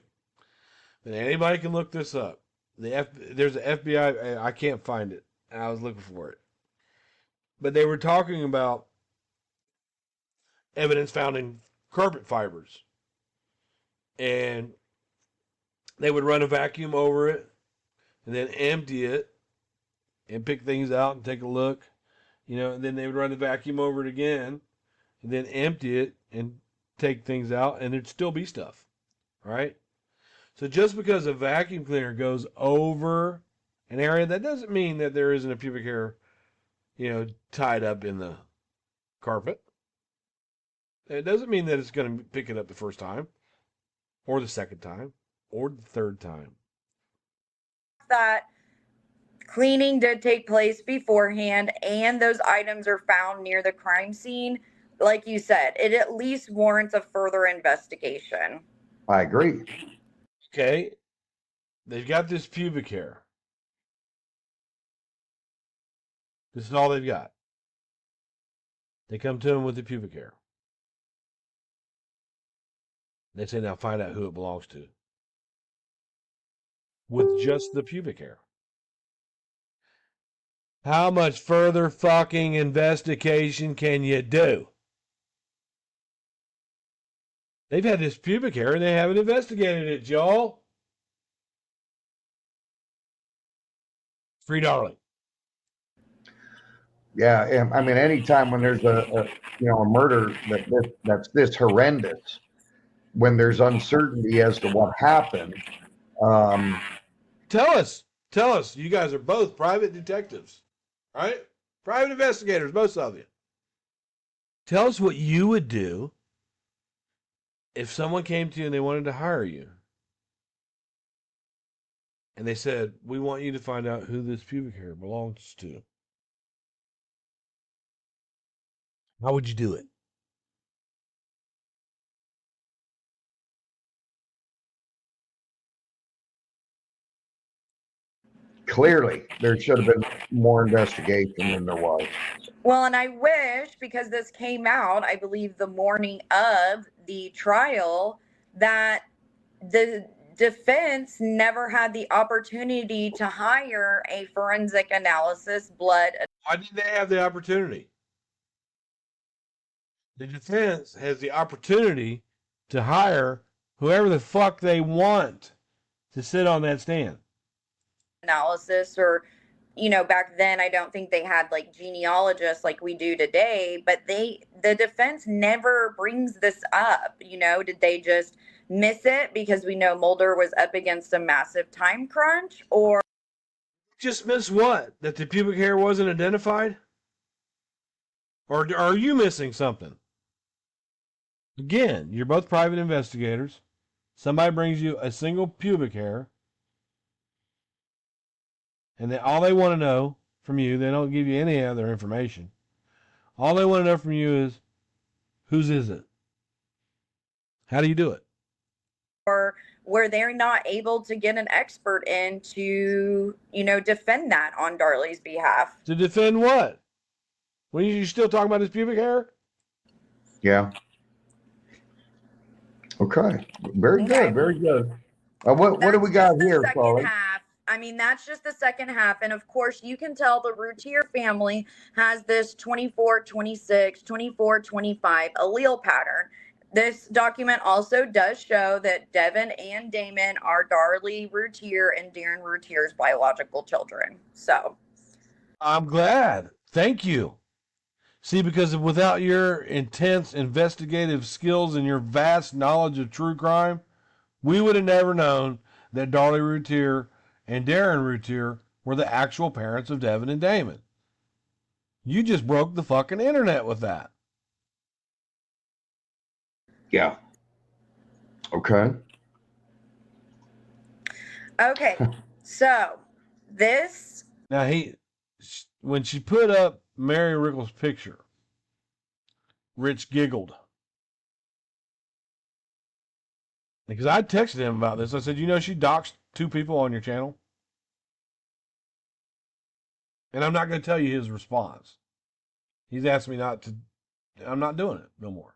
But anybody can look this up. There's an FBI, I can't find it. I was looking for it. But they were talking about evidence found in carpet fibers. And they would run a vacuum over it and then empty it and pick things out and take a look, and then they would run the vacuum over it again and then empty it and take things out, and there'd still be stuff, right? So just because a vacuum cleaner goes over an area, that doesn't mean that there isn't a pubic hair, tied up in the carpet. It doesn't mean that it's going to pick it up the first time or the second time or the third time. that cleaning did take place beforehand and those items are found near the crime scene, like you said, it at least warrants a further investigation. I agree. Okay. They've got this pubic hair. This is all they've got. They come to him with the pubic hair. They say, now find out who it belongs to. With just the pubic hair. How much further fucking investigation can you do? They've had this pubic hair and they haven't investigated it, Joel. Free Darlie. Yeah, I mean, anytime when there's a murder that's this horrendous, when there's uncertainty as to what happened, Tell us. You guys are both private detectives, right? Private investigators, most of you. Tell us what you would do if someone came to you and they wanted to hire you. And they said, we want you to find out who this pubic hair belongs to. How would you do it? Clearly, there should have been more investigation than there was. Well, and I wish, because this came out, I believe, the morning of the trial, that the defense never had the opportunity to hire a forensic analysis blood. Why did they have the opportunity? The defense has the opportunity to hire whoever the fuck they want to sit on that stand. Analysis, or back then I don't think they had like genealogists like we do today, but the defense never brings this up. Did they just miss it because we know Mulder was up against a massive time crunch? Or just miss what? That the pubic hair wasn't identified? Or are you missing something? Again, you're both private investigators. Somebody brings you a single pubic hair, and all they want to know from you, they don't give you any other information. All they want to know from you is, whose is it? How do you do it? Or were they not able to get an expert in to, defend that on Darlie's behalf? To defend what? When you still talking about his pubic hair? Yeah. Okay. Very good. Very good. What do we got here, Sully? That's just the second half. And of course, you can tell the Routier family has this 24, 26, 24, 25 allele pattern. This document also does show that Devin and Damon are Darlie Routier and Darren Routier's biological children. So I'm glad. Thank you. See, because without your intense investigative skills and your vast knowledge of true crime, we would have never known that Darlie Routier and Darren Routier were the actual parents of Devin and Damon. You just broke the fucking internet with that. Yeah. Okay. Okay. So this. Now, when she put up Mary Rickles' picture, Rich giggled. Because I texted him about this. I said, she doxed 2 people on your channel? And I'm not going to tell you his response. He's asked me not to. I'm not doing it no more.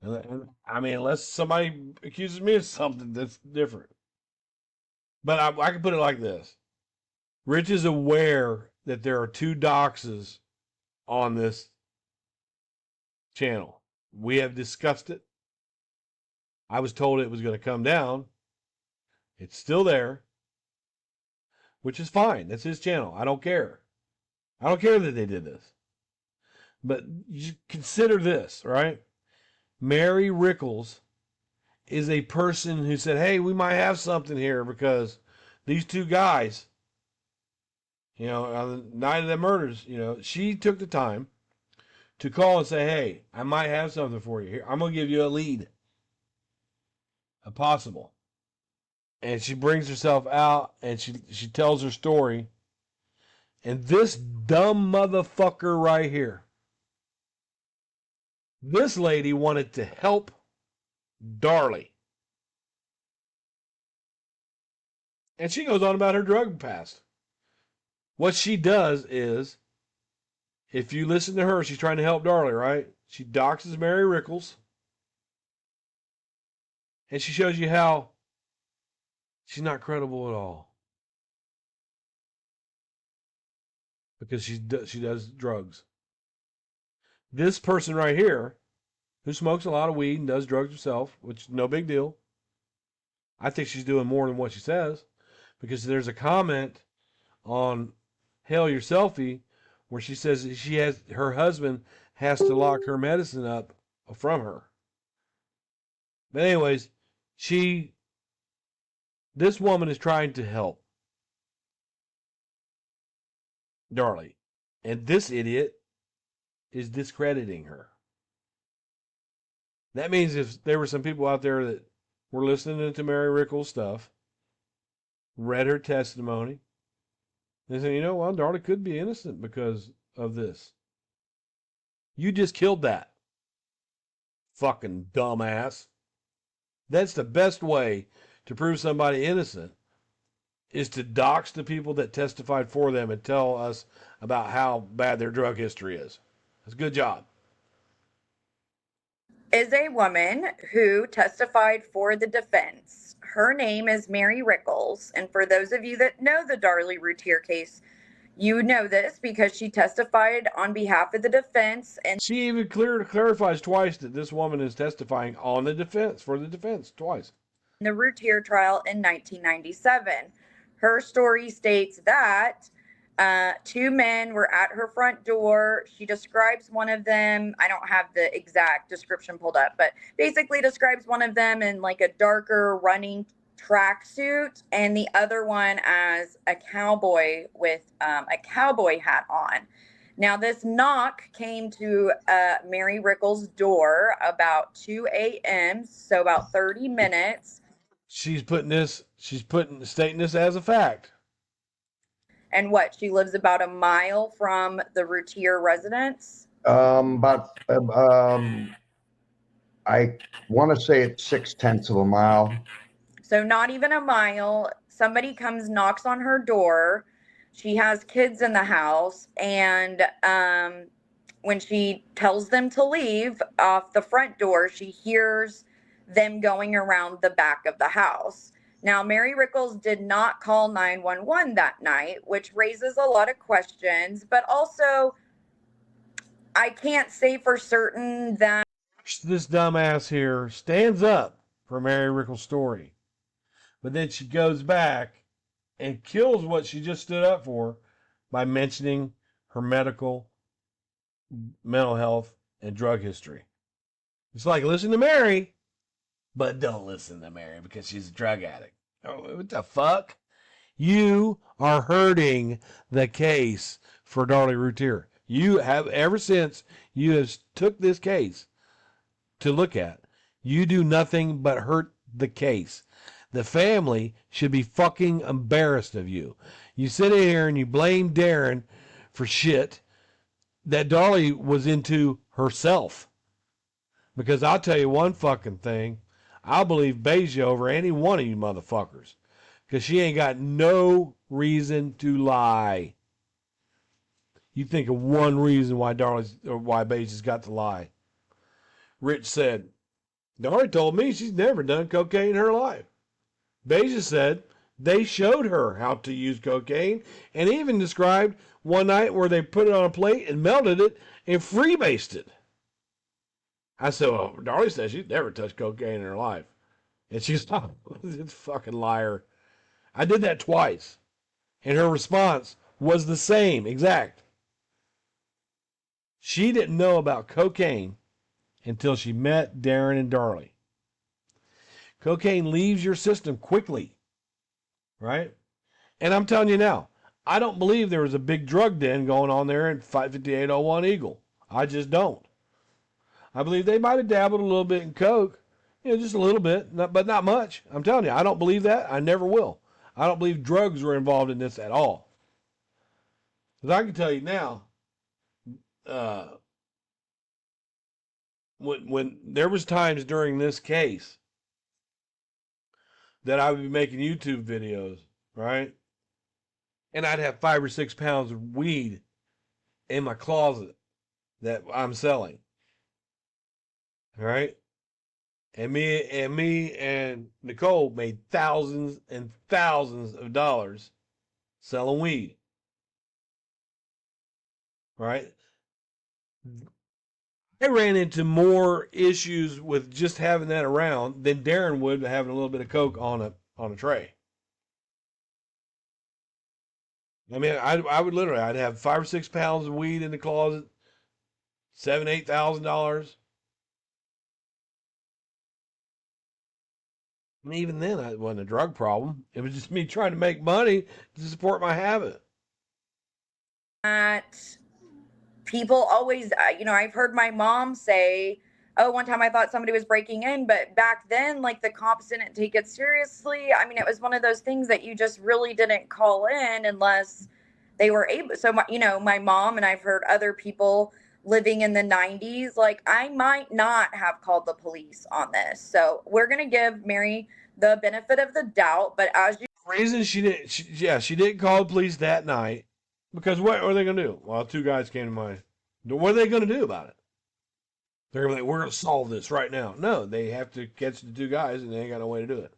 And unless somebody accuses me of something that's different. But I can put it like this. Rich is aware that there are 2 doxes on this channel. We have discussed it. I was told it was going to come down. It's still there, which is fine. That's his channel. I don't care. I don't care that they did this. But you consider this, right? Mary Rickles is a person who said, hey, we might have something here because these 2 guys, on the night of the murders, she took the time to call and say, hey, I might have something for you here. I'm going to give you a lead. A possible. And she brings herself out and she tells her story. And this dumb motherfucker right here, this lady wanted to help Darlie. And she goes on about her drug past. What she does is, if you listen to her, she's trying to help Darlie, right? She doxes Mary Rickles. And she shows you how she's not credible at all. Because she does drugs. This person right here, who smokes a lot of weed and does drugs herself, which is no big deal. I think she's doing more than what she says. Because there's a comment on Hail Your Selfie where she says her husband has to lock her medicine up from her. But anyways, she This woman is trying to help Darlie, and this idiot is discrediting her. That means if there were some people out there that were listening to Mary Rickles' stuff, read her testimony, they said, well, Darlie could be innocent because of this. You just killed that. Fucking dumbass. That's the best way to prove somebody innocent, is to dox the people that testified for them and tell us about how bad their drug history is. That's a good job. Is a woman who testified for the defense. Her name is Mary Rickles. And for those of you that know the Darlie Routier case, you know this because she testified on behalf of the defense. And she even clarifies twice that this woman is testifying on the defense, for the defense, twice. The Routier trial in 1997. Her story states that two men were at her front door. She describes one of them. I don't have the exact description pulled up, but basically describes one of them in like a darker running tracksuit and the other one as a cowboy with a cowboy hat on. Now, this knock came to Mary Rickles' door about 2 a.m., so about 30 minutes. She's stating this as a fact. And what, she lives about a mile from the Routier residence? I want to say it's 0.6 of a mile. So not even a mile. Somebody comes, knocks on her door. She has kids in the house. And when she tells them to leave off the front door, she hears them going around the back of the house. Now, Mary Rickles did not call 911 that night, which raises a lot of questions, but also I can't say for certain that this dumbass here stands up for Mary Rickles' story, but then she goes back and kills what she just stood up for by mentioning her mental health, and drug history. It's like, listen to Mary, but don't listen to Mary because she's a drug addict. Oh, what the fuck? You are hurting the case for Darlie Routier. You have, ever since you have took this case to look at, you do nothing but hurt the case. The family should be fucking embarrassed of you. You sit here and you blame Darren for shit that Darlie was into herself. Because I'll tell you one fucking thing. I'll believe Beja over any one of you motherfuckers. Because she ain't got no reason to lie. You think of one reason why Beja's got to lie. Rich said, Darlie told me she's never done cocaine in her life. Beja said they showed her how to use cocaine and even described one night where they put it on a plate and melted it and freebased it. I said, well, Darlie says she's never touched cocaine in her life. And she's not. It's a fucking liar. I did that twice. And her response was the same exact. She didn't know about cocaine until she met Darren and Darlie. Cocaine leaves your system quickly, right? And I'm telling you now, I don't believe there was a big drug den going on there in 55801 Eagle. I just don't. I believe they might have dabbled a little bit in coke, just a little bit, but not much. I'm telling you, I don't believe that. I never will. I don't believe drugs were involved in this at all. Because I can tell you now, when there was times during this case that I would be making YouTube videos, right? And I'd have 5 or 6 pounds of weed in my closet that I'm selling. All right? And me and Nicole made thousands and thousands of dollars selling weed. Right? I ran into more issues with just having that around than Darren would having a little bit of coke on a tray. I mean, I would literally, I'd have 5 or 6 pounds of weed in the closet, $7,000-8,000. And even then, it wasn't a drug problem. It was just me trying to make money to support my habit. That people always, I've heard my mom say, oh, one time I thought somebody was breaking in, but back then, like, the cops didn't take it seriously. I mean, it was one of those things that you just really didn't call in unless they were able. So, my mom, and I've heard other people living in the 90s, like, I might not have called the police on this. So we're going to give Mary the benefit of the doubt. But as you The reason she didn't call the police that night, because what are they going to do? Well, two guys came to mind. What are they going to do about it? They're going to be like, we're going to solve this right now. No, they have to catch the two guys, and they ain't got no way to do it.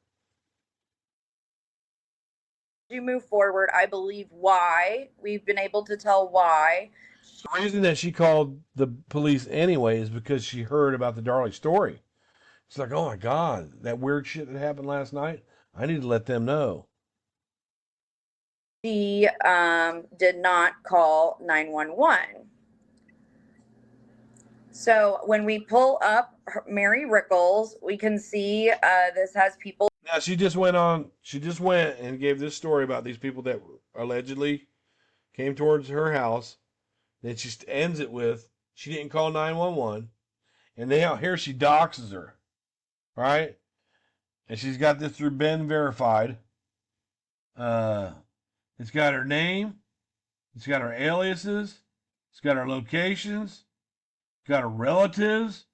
move forward, I believe why we've been able to tell why. The reason that she called the police anyway is because she heard about the Darlie story. It's like, oh my God, that weird shit that happened last night. I need to let them know. She did not call 911. So when we pull up Mary Rickles, we can see this has people. Now she just went and gave this story about these people that allegedly came towards her house. Then she ends it with, she didn't call 911. And now here she doxes her. Right? And she's got this through Ben Verified. It's got her name. It's got her aliases. It's got her locations. It's got her relatives.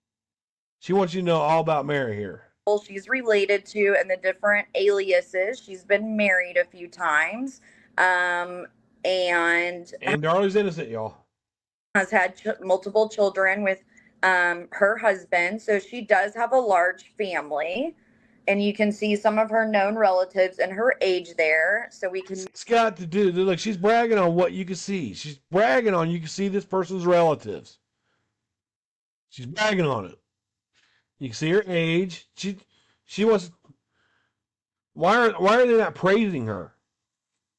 She wants you to know all about Mary here. She's related to and the different aliases. She's been married a few times. And Darlie's innocent, y'all. Has had multiple children with her husband. So she does have a large family. And you can see some of her known relatives and her age there. So we can. It's got to do. Look, she's bragging on what you can see. She's bragging on you can see this person's relatives. She's bragging on it. You can see her age. She wants. Why are they not praising her?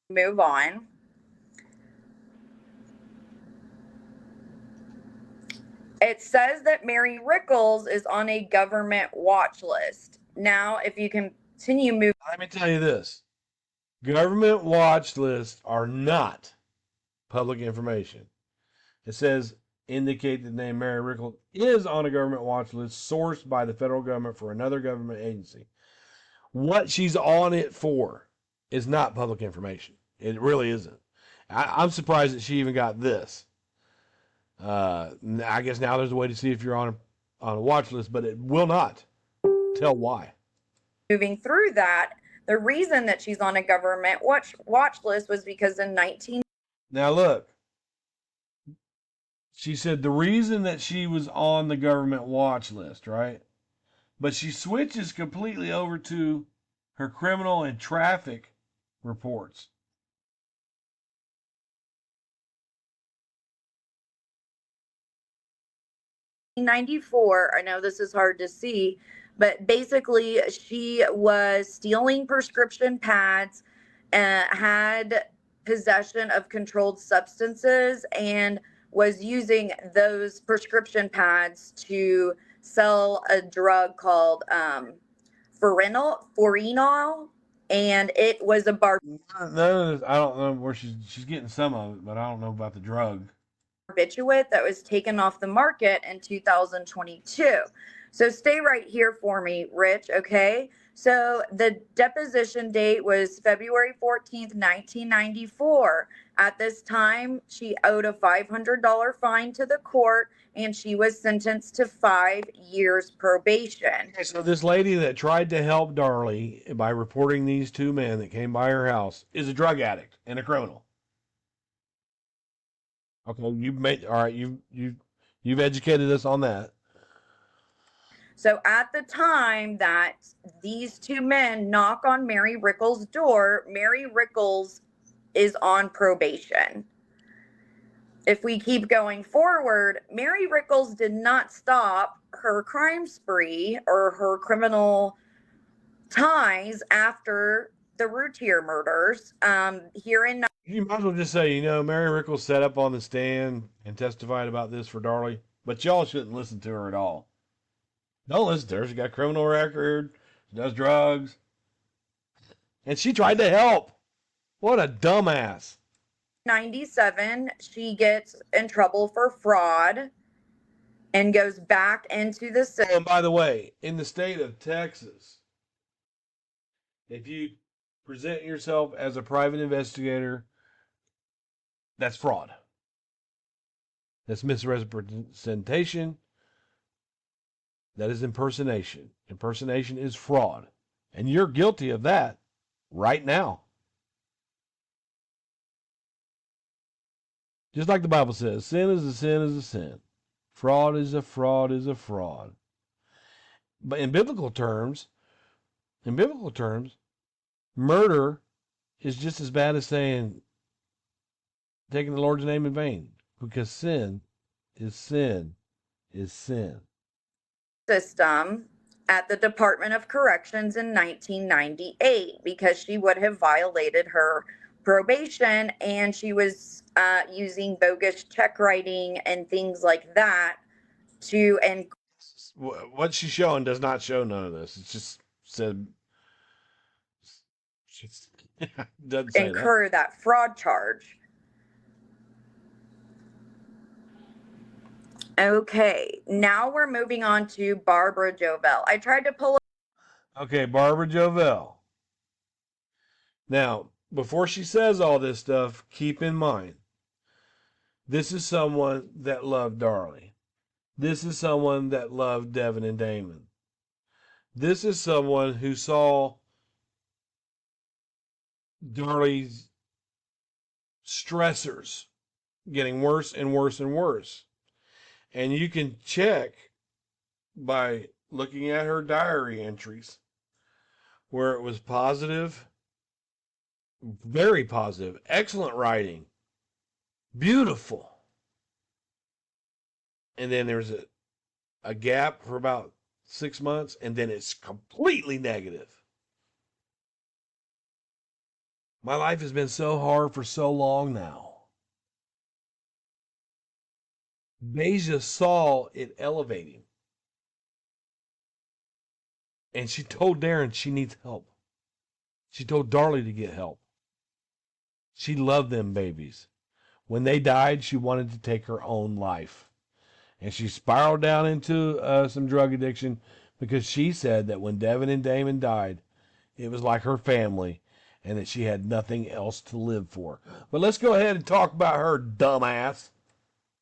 Move on. It says that Mary Rickles is on a government watch list. Now, if you continue moving. Let me tell you this. Government watch lists are not public information. It says, indicate the name Mary Rickles is on a government watch list sourced by the federal government for another government agency. What she's on it for is not public information. It really isn't. I'm surprised that she even got this. I guess now there's a way to see if you're on a watch list, but it will not tell why. Moving through that, the reason that she's on a government watch list was because in 19. Now look, she said the reason that she was on the government watch list, right? But she switches completely over to her criminal and traffic reports. '94, I know this is hard to see, but basically she was stealing prescription pads, had possession of controlled substances, and was using those prescription pads to sell a drug called Forenol, and it was a No, I don't know where she's getting some of it, but I don't know about the drug. barbiturate that was taken off the market in 2022. So stay right here for me, Rich, okay? So the deposition date was February 14th, 1994. At this time, she owed a $500 fine to the court, and she was sentenced to 5 years probation. Okay, so this lady that tried to help Darlie by reporting these two men that came by her house is a drug addict and a criminal. Okay, you've educated us on that. So at the time that these two men knock on Mary Rickles' door, Mary Rickles is on probation. If we keep going forward, Mary Rickles did not stop her crime spree or her criminal ties after the Routier murders. Here in You might as well just say, Mary Rickles sat up on the stand and testified about this for Darlie, but y'all shouldn't listen to her at all. Don't listen to her. She got a criminal record. She does drugs. And she tried to help. What a dumbass. 97, she gets in trouble for fraud and goes back into the system. Oh, and by the way, in the state of Texas, if you present yourself as a private investigator, that's fraud. That's misrepresentation. That is impersonation. Impersonation is fraud. And you're guilty of that right now. Just like the Bible says, sin is a sin is a sin. Fraud is a fraud is a fraud. But in biblical terms, murder is just as bad as saying taking the Lord's name in vain, because sin is sin is sin. System at the Department of Corrections in 1998 because she would have violated her probation and she was using bogus check writing and things like that to What she's showing does not show none of this. It's just said. Doesn't say incur that fraud charge. Okay, now we're moving on to Barbara Jovell. I tried to pull. Okay, Barbara Jovell. Now, before she says all this stuff, keep in mind, this is someone that loved Darlie. This is someone that loved Devin and Damon. This is someone who saw Darlie's stressors getting worse and worse and worse. And you can check by looking at her diary entries where it was positive, very positive, excellent writing, beautiful. And then there's a gap for about 6 months, and then it's completely negative. My life has been so hard for so long now. Beja saw it elevating. And she told Darren she needs help. She told Darlie to get help. She loved them babies. When they died, she wanted to take her own life. And she spiraled down into some drug addiction because she said that when Devin and Damon died, it was like her family and that she had nothing else to live for. But let's go ahead and talk about her, dumbass.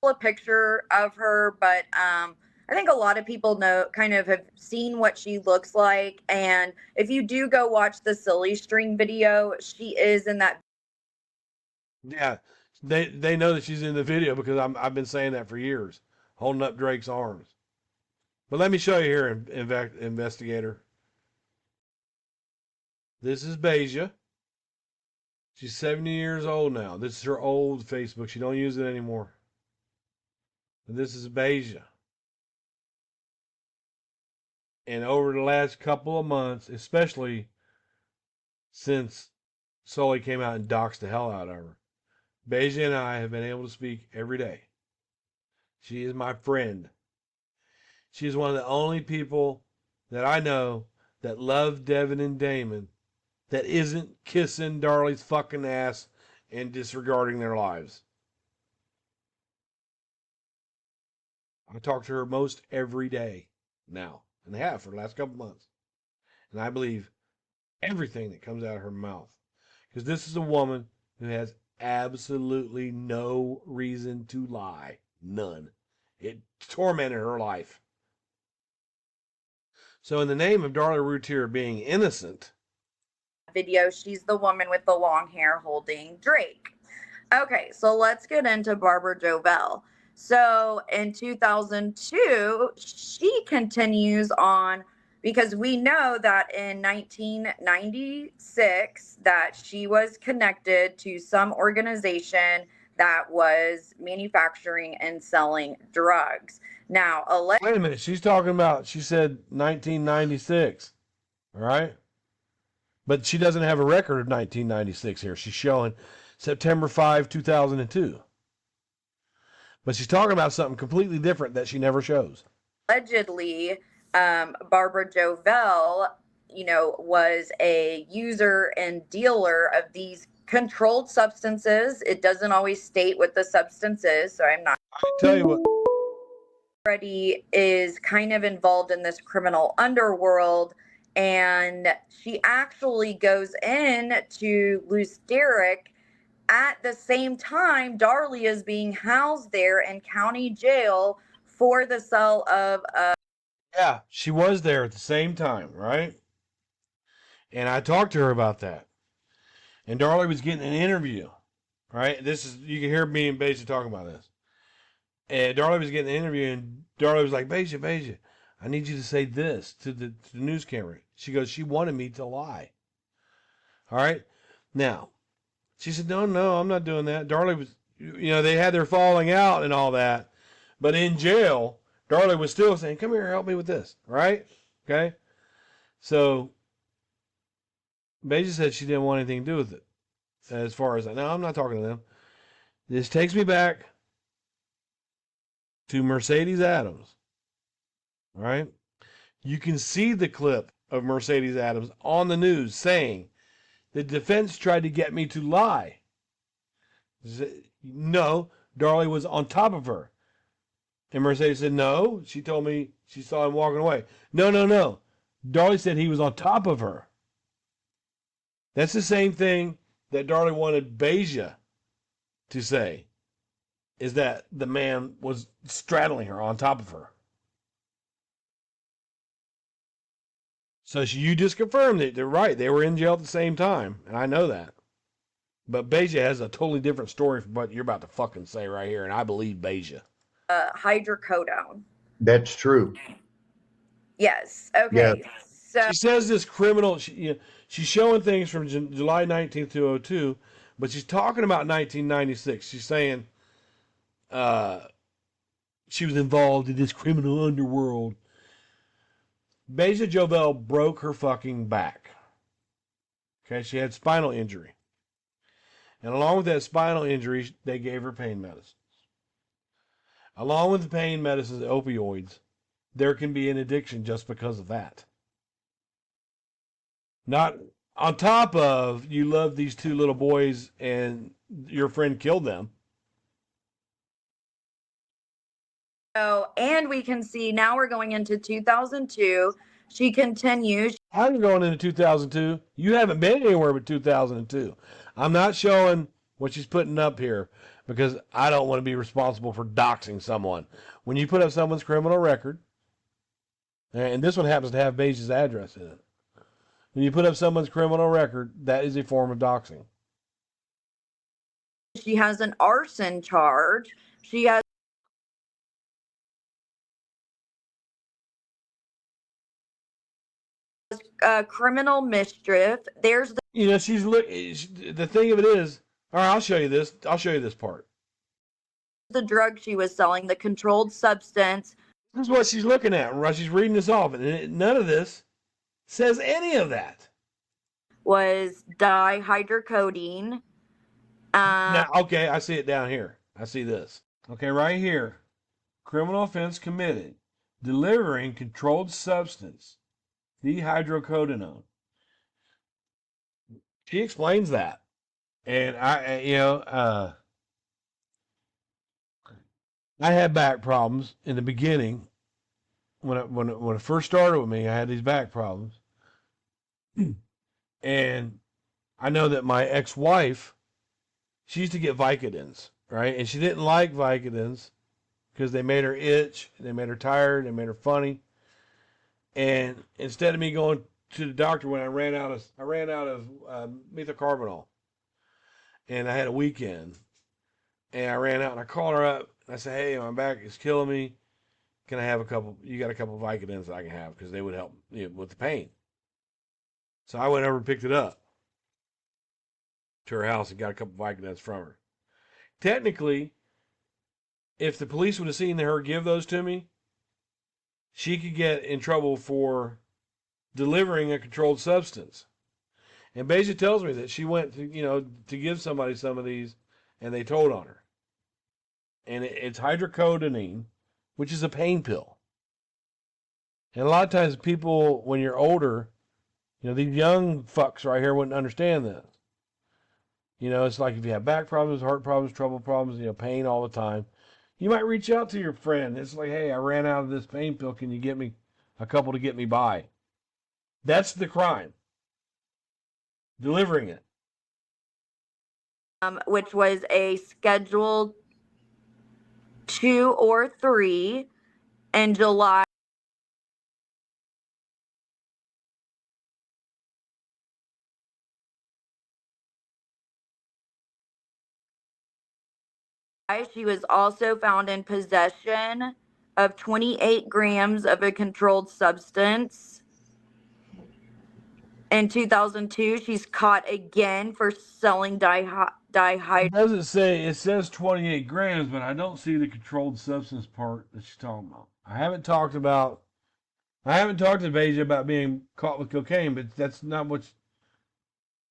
A picture of her, but I think a lot of people have seen what she looks like. And if you do go watch the Silly String video, she is in that. Yeah, they know that she's in the video because I've been saying that for years, holding up Drake's arms. But let me show you here, investigator. This is Beja. She's 70 years old now. This is her old Facebook. She don't use it anymore. And this is Beja. And over the last couple of months, especially since Sully came out and doxed the hell out of her, Beja and I have been able to speak every day. She is my friend. She is one of the only people that I know that love Devin and Damon that isn't kissing Darlie's fucking ass and disregarding their lives. I talk to her most every day now, and have for the last couple months. And I believe everything that comes out of her mouth. Because this is a woman who has absolutely no reason to lie. None. It tormented her life. So in the name of Darlie Routier being innocent. Video, she's the woman with the long hair holding Drake. Okay, so let's get into Barbara Jovell. So in 2002, she continues on because we know that in 1996 that she was connected to some organization that was manufacturing and selling drugs. Now, wait a minute, she said 1996, all right? But she doesn't have a record of 1996 here. She's showing September 5, 2002. But she's talking about something completely different that she never shows. Allegedly, Barbara Jovell was a user and dealer of these controlled substances. It doesn't always state what the substance is, so I'm not. I tell you what. Already is kind of involved in this criminal underworld, and she actually goes in to Luce Derrick at the same time Darlie is being housed there in county jail for the sale of Yeah, she was there at the same time, right? And I talked to her about that. And Darlie was getting an interview, right? You can hear me and Beja talking about this. And Darlie was getting an interview, and Darlie was like, Beja, I need you to say this to the news camera. She goes, she wanted me to lie. All right? Now, she said, no, I'm not doing that. Darlie was, they had their falling out and all that. But in jail, Darlie was still saying, come here, help me with this. Right? Okay? So, Beja said she didn't want anything to do with it. As far as that. No, I'm not talking to them. This takes me back to Mercedes Adams. Right? You can see the clip of Mercedes Adams on the news saying the defense tried to get me to lie. No, Darlie was on top of her. And Mercedes said, no. She told me she saw him walking away. No. Darlie said he was on top of her. That's the same thing that Darlie wanted Beja to say, is that the man was straddling her on top of her. So you just confirmed it. They're right. They were in jail at the same time, and I know that. But Beja has a totally different story from what you're about to fucking say right here, and I believe Beja. hydrocodone. That's true. Yes. Okay. Yeah. So She says this criminal. She's showing things from July 19th, 2002, but she's talking about 1996. She's saying she was involved in this criminal underworld. Beja Jovel broke her fucking back. Okay, she had spinal injury. And along with that spinal injury, they gave her pain medicines. Along with the pain medicines, opioids, there can be an addiction just because of that. Not on top of you love these two little boys and your friend killed them. and we can see now we're going into 2002. She continues. How are you going into 2002? You haven't been anywhere but 2002. I'm not showing what she's putting up here because I don't want to be responsible for doxing someone. When you put up someone's criminal record, and this one happens to have Beja's address in it. When you put up someone's criminal record, that is a form of doxing. She has an arson charge. She has criminal mischief. There's the The thing of it is, all right, I'll show you this. I'll show you this part. drug she was selling, the controlled substance. This is what she's looking at while she's reading this off, and none of this says any of that. Was dihydrocodone. Now, okay, I see it down here. I see this. Okay, right here. Criminal offense committed. Delivering controlled substance. Dihydrocodone. She explains that. And I had back problems in the beginning. When it first started with me, I had these back problems. And I know that my ex-wife, she used to get Vicodins, right? And she didn't like Vicodins because they made her itch, they made her tired, they made her funny. And instead of me going to the doctor when I ran out of methylcarbamol, and I had a weekend, and I ran out and I called her up and I said, "Hey, my back is killing me. Can I have a couple? You got a couple of Vicodins that I can have because they would help with the pain." So I went over and picked it up to her house and got a couple of Vicodins from her. Technically, if the police would have seen her give those to me, she could get in trouble for delivering a controlled substance. And Beja tells me that she went to give somebody some of these, and they told on her. And it's hydrocodone, which is a pain pill. And a lot of times people, when you're older, You know, these young fucks right here wouldn't understand this. You know, it's like if you have back problems, heart problems, trouble problems, you know, pain all the time, you might reach out to your friend. It's like, hey, I ran out of this pain pill. Can you get me a couple to get me by? That's the crime. Delivering it. Which was a Schedule 2 or 3 in July. She was also found in possession of 28 grams of a controlled substance. In 2002, she's caught again for selling It dihydroxy. doesn't say, it says 28 grams, but I don't see the controlled substance part that she's talking about. I haven't talked to Beja about being caught with cocaine, but that's not what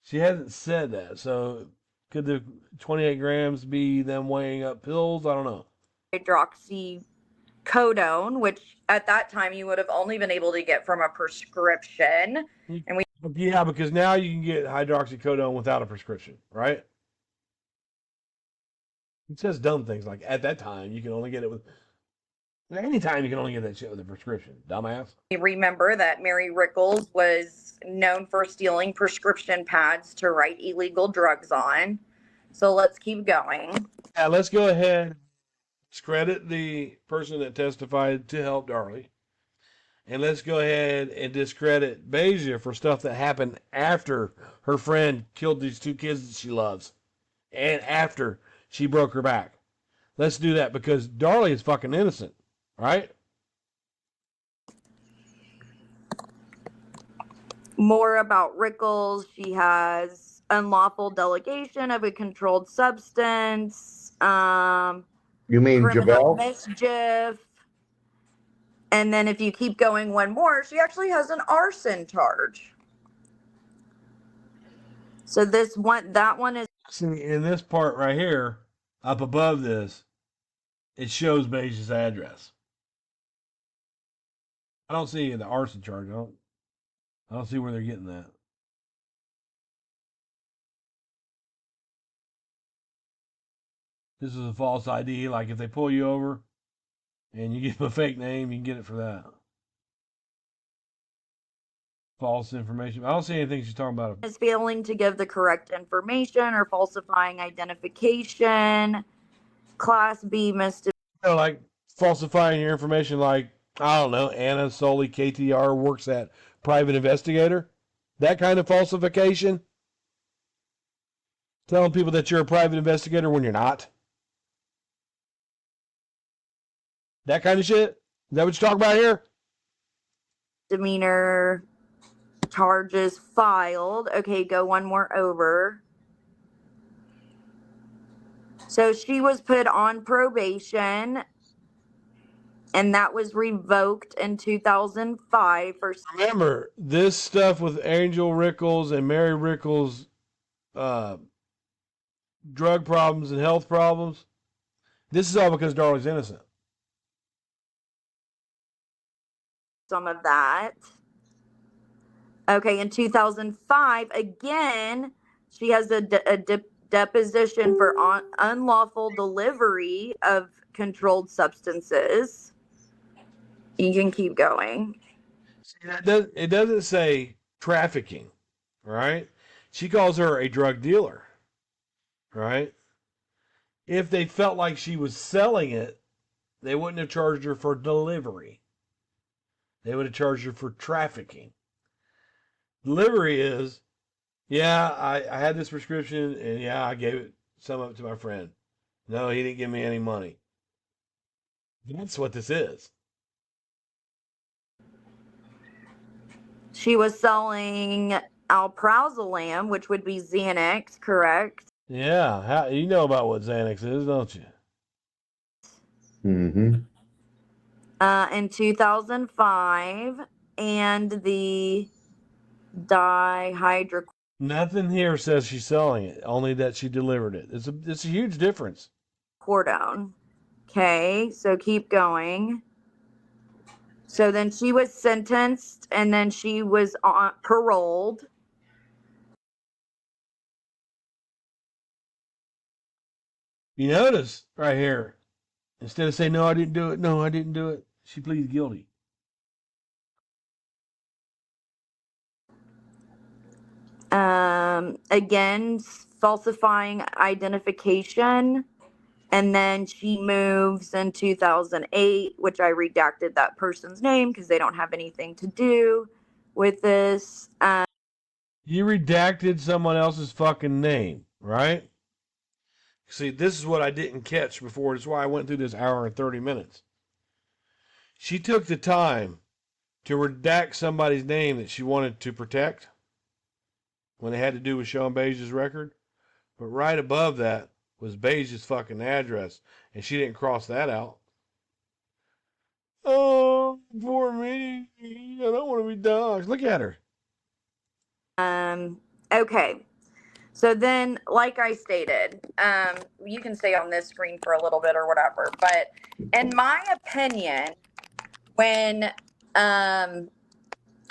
she hasn't said that. So could the 28 grams be them weighing up pills? I don't know. Hydroxycodone, which at that time you would have only been able to get from a prescription. Yeah, because now you can get hydroxycodone without a prescription, right? It says dumb things like at that time you can only get it with. Anytime you can only get that shit with a prescription, dumbass. Remember that Mary Rickles was known for stealing prescription pads to write illegal drugs on. So let's keep going. Yeah, let's go ahead and discredit the person that testified to help Darlie. And let's go ahead and discredit Beja for stuff that happened after her friend killed these two kids that she loves. And after she broke her back. Let's do that because Darlie is fucking innocent, right? More about Rickles. She has unlawful delegation of a controlled substance. You mean Criminal Javel? mischief. And then if you keep going one more, she actually has an arson charge. So that one is. See, in this part right here, up above this, it shows Beja's address. I don't see the arson charge. I don't see where they're getting that. This is a false ID. Like if they pull you over and you give them a fake name, you can get it for that. False information. I don't see anything she's talking about. Is failing to give the correct information or falsifying identification. Class B misdemeanor. You know, like falsifying your information, like, I don't know, Anna Sully KTR works at private investigator. That kind of falsification. Telling people that you're a private investigator when you're not. That kind of shit. Is that what you're talking about here? Demeanor charges filed. Okay, go one more over. So she was put on probation, and that was revoked in 2005 for. Remember, this stuff with Angel Rickles and Mary Rickles, drug problems and health problems, this is all because Darlie's innocent. Some of that. Okay, in 2005, again, she has a deposition for unlawful delivery of controlled substances. You can keep going. See, it doesn't say trafficking, right? She calls her a drug dealer, right? If they felt like she was selling it, they wouldn't have charged her for delivery. They would have charged her for trafficking. Delivery is, yeah, I had this prescription and yeah, I gave some of it to my friend. No, he didn't give me any money. That's what this is. She was selling alprazolam, which would be Xanax, correct? Yeah, you know about what Xanax is, don't you? Mm-hmm. In 2005, and the dihydrocodone. Nothing here says she's selling it, only that she delivered it. It's a huge difference. Okay, so keep going. So then she was sentenced, and then she was paroled. You notice right here, instead of saying, no, I didn't do it, no, I didn't do it, she pleads guilty. Again, falsifying identification. And then she moves in 2008, which I redacted that person's name because they don't have anything to do with this. You redacted someone else's fucking name, right? See, this is what I didn't catch before. That's why I went through this hour and 30 minutes. She took the time to redact somebody's name that she wanted to protect when it had to do with Sean Beige's record. But right above that was Beige's fucking address, and she didn't cross that out. Oh, poor me. I don't want to be doxxed. Look at her. Okay. So then, like I stated, you can stay on this screen for a little bit or whatever. But in my opinion, when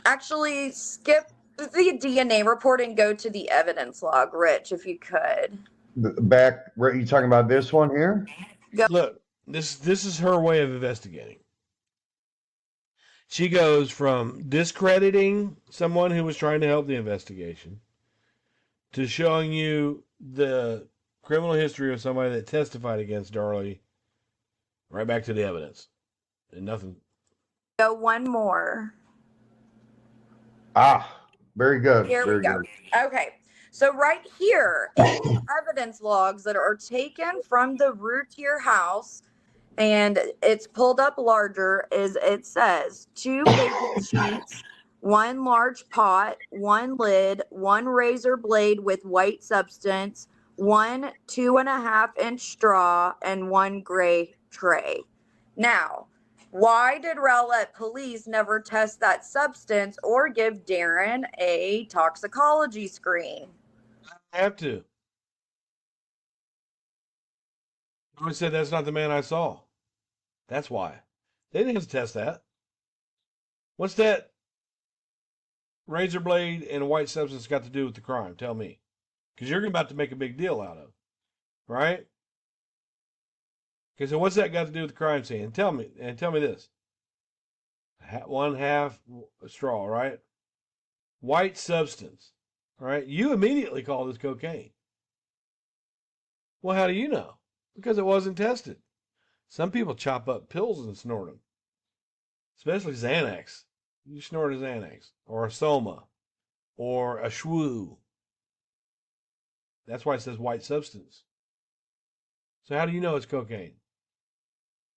actually skip the DNA report and go to the evidence log, Rich, if you could. Back, are you talking about this one here? Look, this is her way of investigating. She goes from discrediting someone who was trying to help the investigation to showing you the criminal history of somebody that testified against Darlie, right back to the evidence. And nothing. Go one more. Very good. Here we go. Good. Okay. So right here in the evidence logs that are taken from the Routier house, and it's pulled up larger, is it says 2 baking sheets, 1 large pot, 1 lid, 1 razor blade with white substance, 1 2.5-inch straw, and 1 gray tray. Now, why did Rowlett police never test that substance or give Darren a toxicology screen? I have to. I said that's not the man I saw. That's why. They didn't have to test that. What's that razor blade and white substance got to do with the crime? Tell me. Because you're about to make a big deal out of, right? Okay, so what's that got to do with the crime scene? Tell me this. 1/2 straw, right? White substance, right? You immediately call this cocaine. Well, how do you know? Because it wasn't tested. Some people chop up pills and snort them, especially Xanax. You snort a Xanax or a Soma or a Schwoo. That's why it says white substance. So how do you know it's cocaine?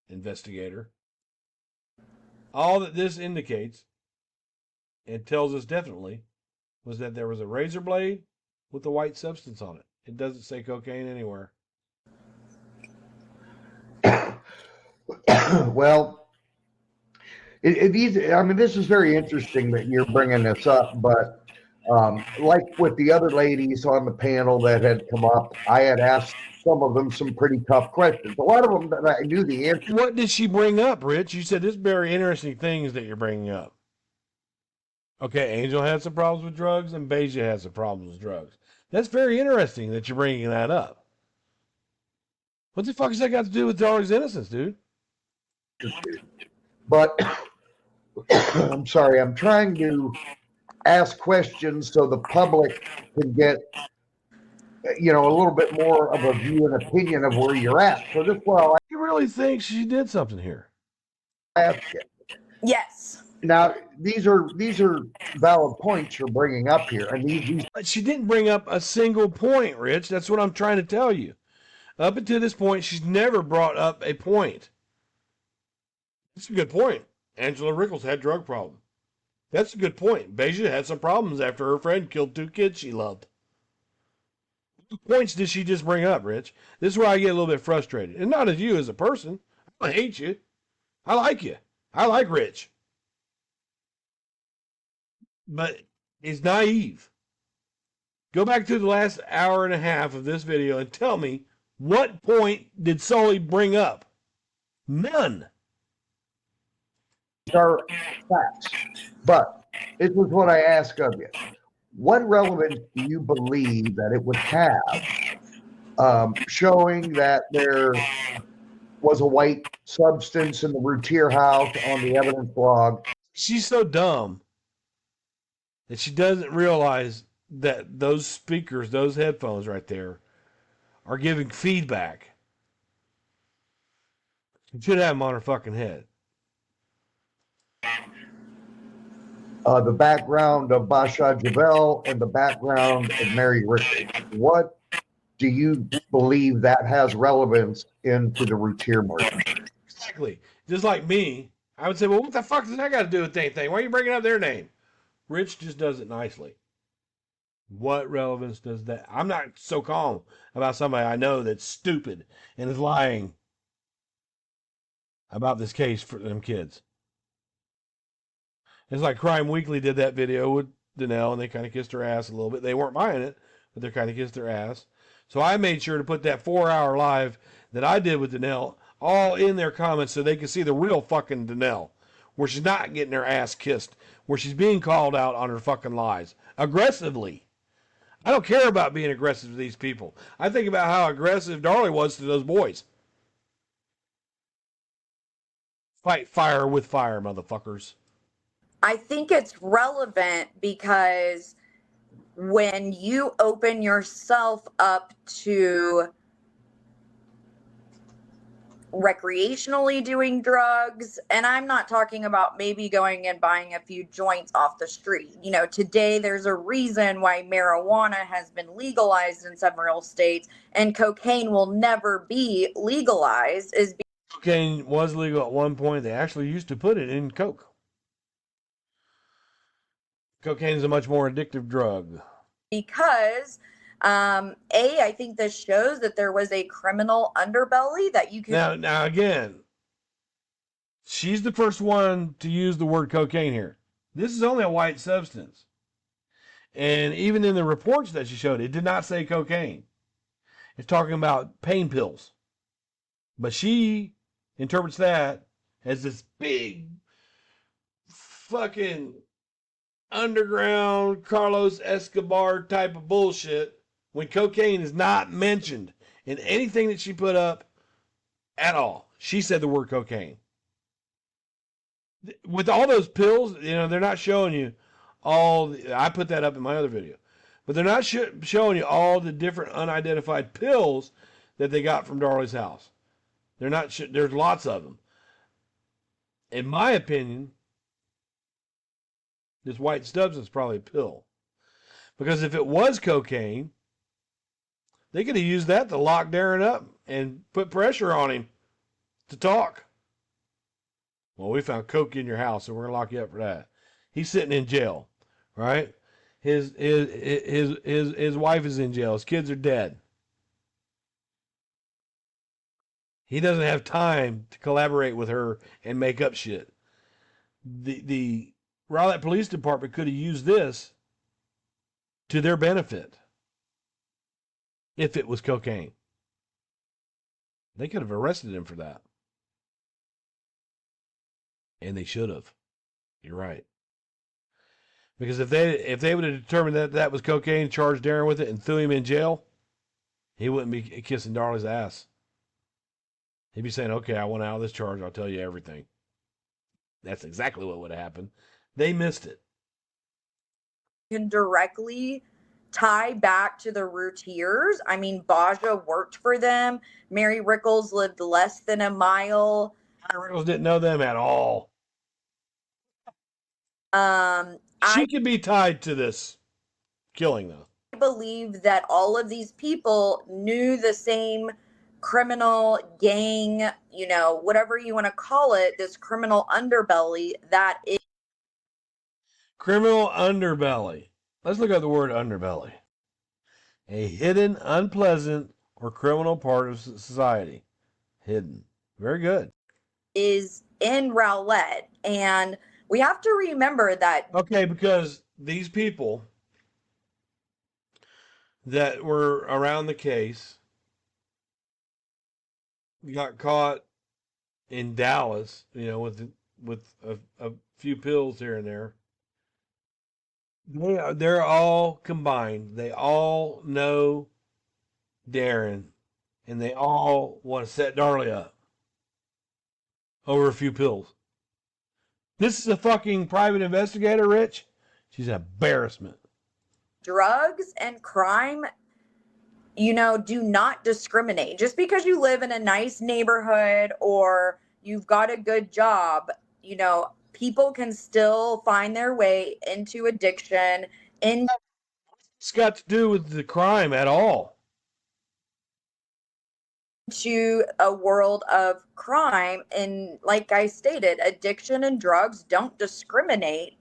Investigator. All that this indicates and tells us definitely was that there was a razor blade with the white substance on it. It doesn't say cocaine anywhere. Well, this is very interesting that you're bringing this up, but like with the other ladies on the panel that had come up, I had asked some of them some pretty tough questions. A lot of them that I knew the answer. What did she bring up, Rich? You said there's very interesting things that you're bringing up. Okay, Angel had some problems with drugs, and Beige had some problems with drugs. That's very interesting that you're bringing that up. What the fuck has that got to do with Darlie's innocence, dude? But I'm sorry, I'm trying to ask questions so the public can get, a little bit more of a view and opinion of where you're at. So this, You really think she did something here? I ask you. Yes. Now, these are valid points you're bringing up here, and these. But she didn't bring up a single point, Rich. That's what I'm trying to tell you. Up until this point, she's never brought up a point. That's a good point. Angela Rickles had drug problems. That's a good point. Beja had some problems after her friend killed 2 kids she loved. What points did she just bring up, Rich? This is where I get a little bit frustrated. And not as you as a person. I don't hate you. I like you. I like Rich. But he's naive. Go back to the last hour and a half of this video and tell me, what point did Sully bring up? None. are facts. But this was what I ask of you. What relevance do you believe that it would have showing that there was a white substance in the Routier house on the evidence log? She's so dumb that she doesn't realize that those speakers, those headphones right there, are giving feedback. She should have them on her fucking head. The background of Basha Javel and the background of Mary Rickles. What do you believe that has relevance into the Routier murder? Exactly. Just like me, I would say, well, what the fuck does that got to do with anything? Why are you bringing up their name? Rich just does it nicely. What relevance does that? I'm not so calm about somebody I know that's stupid and is lying about this case for them kids. It's like Crime Weekly did that video with Danelle, and they kind of kissed her ass a little bit. They weren't buying it, but they kind of kissed her ass. So I made sure to put that 4-hour live that I did with Danelle all in their comments so they could see the real fucking Danelle, where she's not getting her ass kissed, where she's being called out on her fucking lies aggressively. I don't care about being aggressive to these people. I think about how aggressive Darlie was to those boys. Fight fire with fire, motherfuckers. I think it's relevant because when you open yourself up to recreationally doing drugs, and I'm not talking about maybe going and buying a few joints off the street. You know, today there's a reason why marijuana has been legalized in several states and cocaine will never be legalized is Cocaine was legal at one point. They actually used to put it in Coke. Cocaine is a much more addictive drug. because I think this shows that there was a criminal underbelly that you could Now again, she's the first one to use the word cocaine here. This is only a white substance. And even in the reports that she showed, it did not say cocaine. It's talking about pain pills. But she interprets that as this big fucking underground Carlos Escobar type of bullshit when cocaine is not mentioned in anything that she put up at all. She said the word cocaine. With all those pills, you know, they're not showing you all. I put that up in my other video. But they're not showing you all the different unidentified pills that they got from Darlie's house. They're not. There's lots of them. In my opinion, this white substance is probably a pill. Because if it was cocaine, they could have used that to lock Darren up and put pressure on him to talk. Well, we found coke in your house, so we're gonna lock you up for that. He's sitting in jail, right? His wife is in jail. His kids are dead. He doesn't have time to collaborate with her and make up shit. The Rowlett Police Department could have used this to their benefit if it was cocaine. They could have arrested him for that. And they should have. You're right. Because if they would have determined that that was cocaine, charged Darren with it, and threw him in jail, he wouldn't be kissing Darlie's ass. He'd be saying, okay, I want out of this charge. I'll tell you everything. That's exactly what would have happened. They missed it. can directly tie back to the Routiers. I mean, Baja worked for them. Mary Rickles lived less than a mile. Mary Rickles didn't know them at all. I She could be tied to this killing, though. believe that all of these people knew the same criminal gang, you know, whatever you want to call it, this criminal underbelly that is Criminal underbelly. Let's look at the word underbelly. A hidden, unpleasant, or criminal part of society. Hidden. Very good. is in Rowlett. And we have to remember that Okay, because these people that were around the case got caught in Dallas, you know, with with a few pills here and there. They're all combined. They all know Darren, and they all want to set Darlie up over a few pills. This is a fucking private investigator, Rich. She's an embarrassment. Drugs and crime, do not discriminate. Just because you live in a nice neighborhood or you've got a good job, people can still find their way into addiction. It's got to do with the crime at all. To a world of crime, and like I stated, addiction and drugs don't discriminate,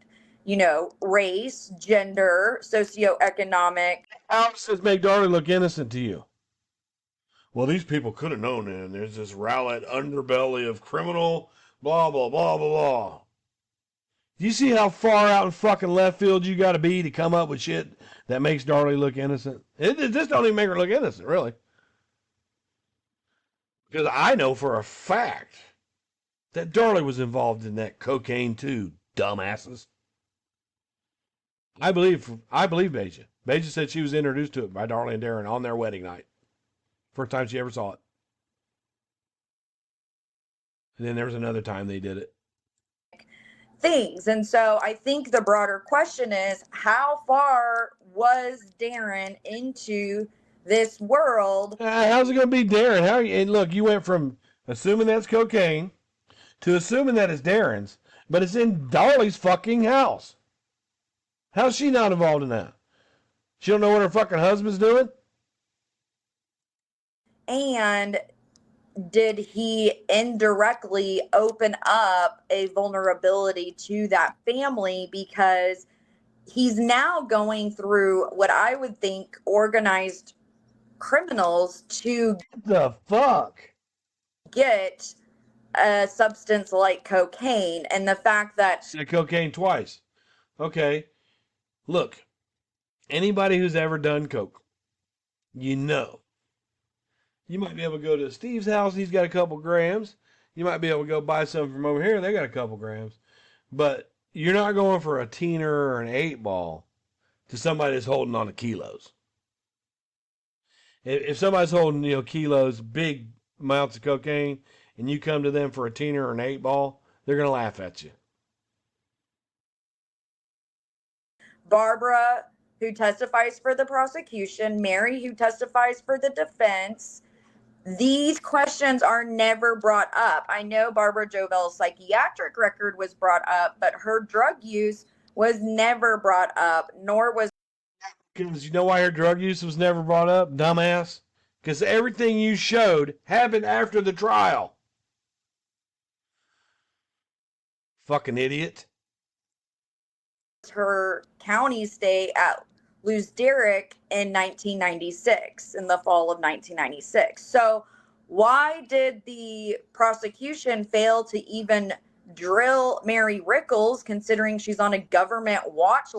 race, gender, socioeconomic. How does this make Darlie look innocent to you? Well, these people could have known it. There's this rowlet underbelly of criminal, blah, blah, blah, blah, blah. Do you see how far out in fucking left field you got to be to come up with shit that makes Darlie look innocent? This don't even make her look innocent, really. Because I know for a fact that Darlie was involved in that cocaine too, dumbasses. I believe Beja. Beja said she was introduced to it by Darlie and Darren on their wedding night. First time she ever saw it. And then there was another time they did it. Things. And so I think the broader question is, how far was Darren into this world? How's it going to be Darren? And look, you went from assuming that's cocaine to assuming that it's Darren's, but it's in Darlie's fucking house. How's she not involved in that? She don't know what her fucking husband's doing? And did he indirectly open up a vulnerability to that family, because he's now going through what I would think organized criminals to The fuck? get a substance like cocaine. And the fact that Said cocaine twice. Okay. Look, anybody who's ever done coke, you might be able to go to Steve's house, he's got a couple grams. You might be able to go buy some from over here, they got a couple grams. But you're not going for a teener or an 8-ball to somebody that's holding on to kilos. If somebody's holding, kilos, big amounts of cocaine, and you come to them for a teener or an 8-ball, they're going to laugh at you. Barbara, who testifies for the prosecution, Mary, who testifies for the defense, these questions are never brought up. I know Barbara Jovel's psychiatric record was brought up, but her drug use was never brought up, nor was. Because you know why her drug use was never brought up, dumbass? Because everything you showed happened after the trial. Fucking idiot. Her county stay at Luz Derrick in 1996, in the fall of 1996. So why did the prosecution fail to even drill Mary Rickles, considering she's on a government watch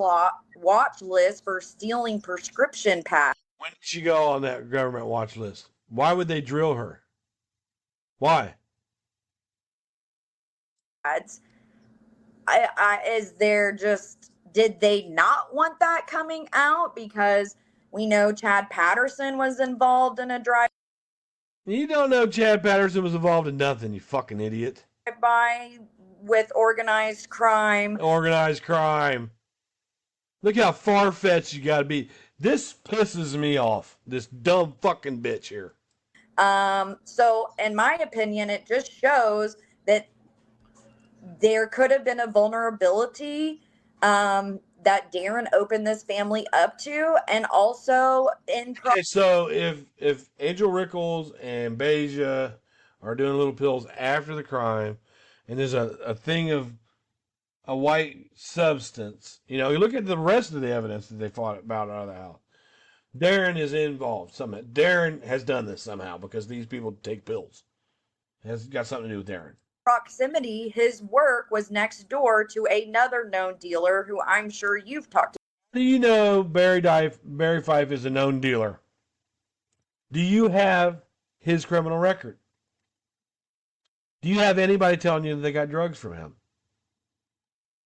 list for stealing prescription pads? When did she go on that government watch list? Why would they drill her? Why? Did they not want that coming out? Because we know Chad Patterson was involved in a You don't know Chad Patterson was involved in nothing, you fucking idiot. drive-by with organized crime. Organized crime. Look how far-fetched you gotta be. This pisses me off. This dumb fucking bitch here. So in my opinion, it just shows that there could have been a vulnerability that Darren opened this family up to, and also in. Okay, so if Angel Rickles and Beja are doing little pills after the crime, and there's a thing of a white substance, you look at the rest of the evidence that they fought about out of the house. Darren is involved somehow. Darren has done this somehow because these people take pills. It has got something to do with Darren. Proximity, his work was next door to another known dealer who I'm sure you've talked to. Do you know Barry Fife is a known dealer? Do you have his criminal record? Do you have anybody telling you that they got drugs from him?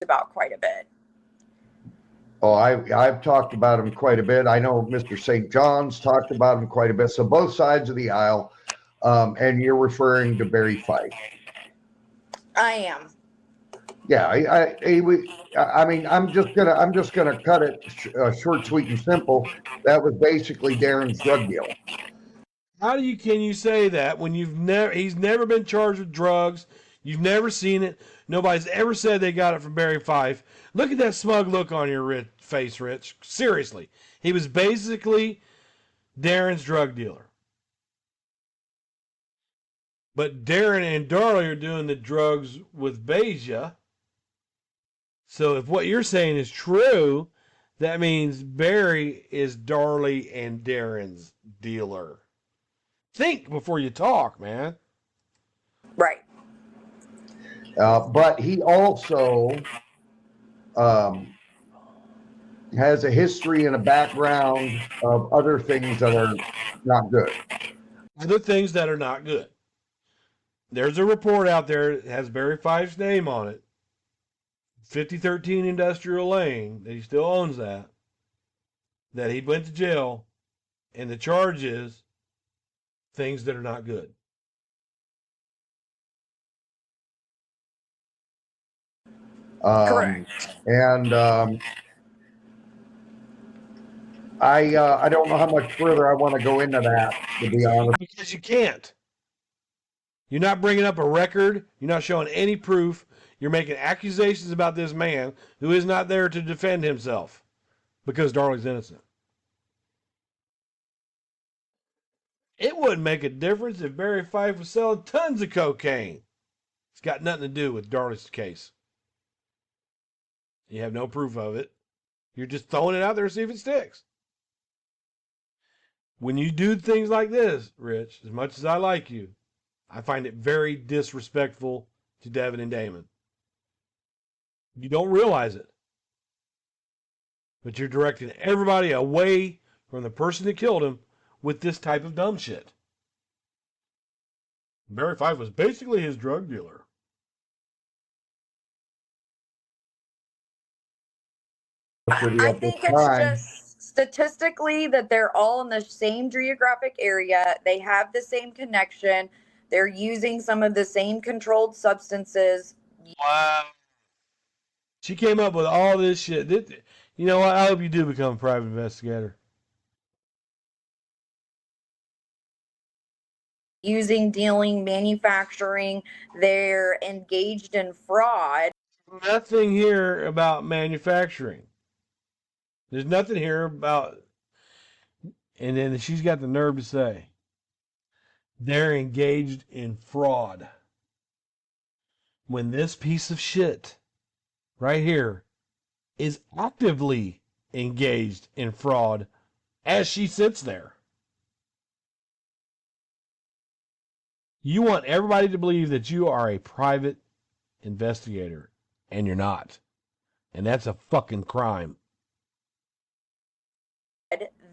about quite a bit. Oh, I've talked about him quite a bit. I know Mr. St. John's talked about him quite a bit. So both sides of the aisle, and you're referring to Barry Fife. I am. Yeah, I mean, I'm just gonna cut it short, sweet, and simple. That was basically Darren's drug deal. How can you say that when he's never been charged with drugs? You've never seen it. Nobody's ever said they got it from Barry Fife. Look at that smug look on your face, Rich. Seriously. He was basically Darren's drug dealer. But Darren and Darlie are doing the drugs with Beja. So if what you're saying is true, that means Barry is Darlie and Darren's dealer. Think before you talk, man. Right. But he also has a history and a background of other things that are not good. Other things that are not good. There's a report out there that has Barry Fife's name on it. 5013 Industrial Lane, that he still owns that he went to jail, and the charge is things that are not good. Correct. And I don't know how much further I want to go into that, to be honest. Because you can't. You're not bringing up a record. You're not showing any proof. You're making accusations about this man who is not there to defend himself because Darlie's innocent. It wouldn't make a difference if Barry Fife was selling tons of cocaine. It's got nothing to do with Darlie's case. You have no proof of it. You're just throwing it out there to see if it sticks. When you do things like this, Rich, as much as I like you, I find it very disrespectful to Devin and Damon. You don't realize it. But you're directing everybody away from the person that killed him with this type of dumb shit. Barry Fife was basically his drug dealer. I think it's just statistically that they're all in the same geographic area. They have the same connection. They're using some of the same controlled substances. Wow. She came up with all this shit. You know what? I hope you do become a private investigator. Using, dealing, manufacturing. They're engaged in fraud. Nothing here about manufacturing. There's nothing here about. And then she's got the nerve to say they're engaged in fraud. When this piece of shit right here is actively engaged in fraud as she sits there. You want everybody to believe that you are a private investigator, and you're not. And that's a fucking crime.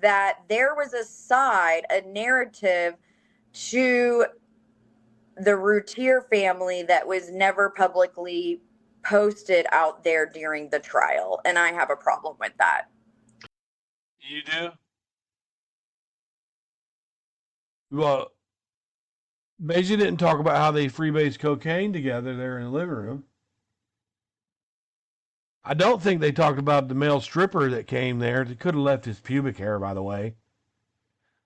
That there was a side, a narrative to the Routier family that was never publicly posted out there during the trial. And I have a problem with that. You do? Well, Beja didn't talk about how they freebased cocaine together there in the living room. I don't think they talked about the male stripper that came there. They could have left his pubic hair, by the way,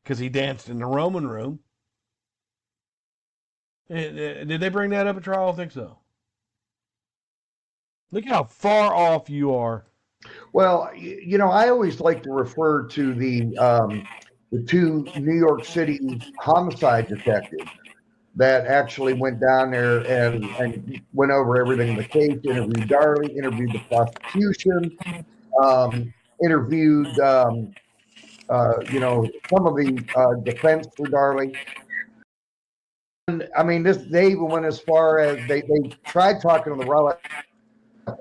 because he danced in the Roman room. Did they bring that up at trial? I don't think so. Look how far off you are. Well, you know, I always like to refer to the two New York City homicide detectives that actually went down there and went over everything in the case, interviewed Darlie, interviewed the prosecution, interviewed, you know, some of the defense for Darlie. And I mean, they even went as far as they tried talking to the Raleigh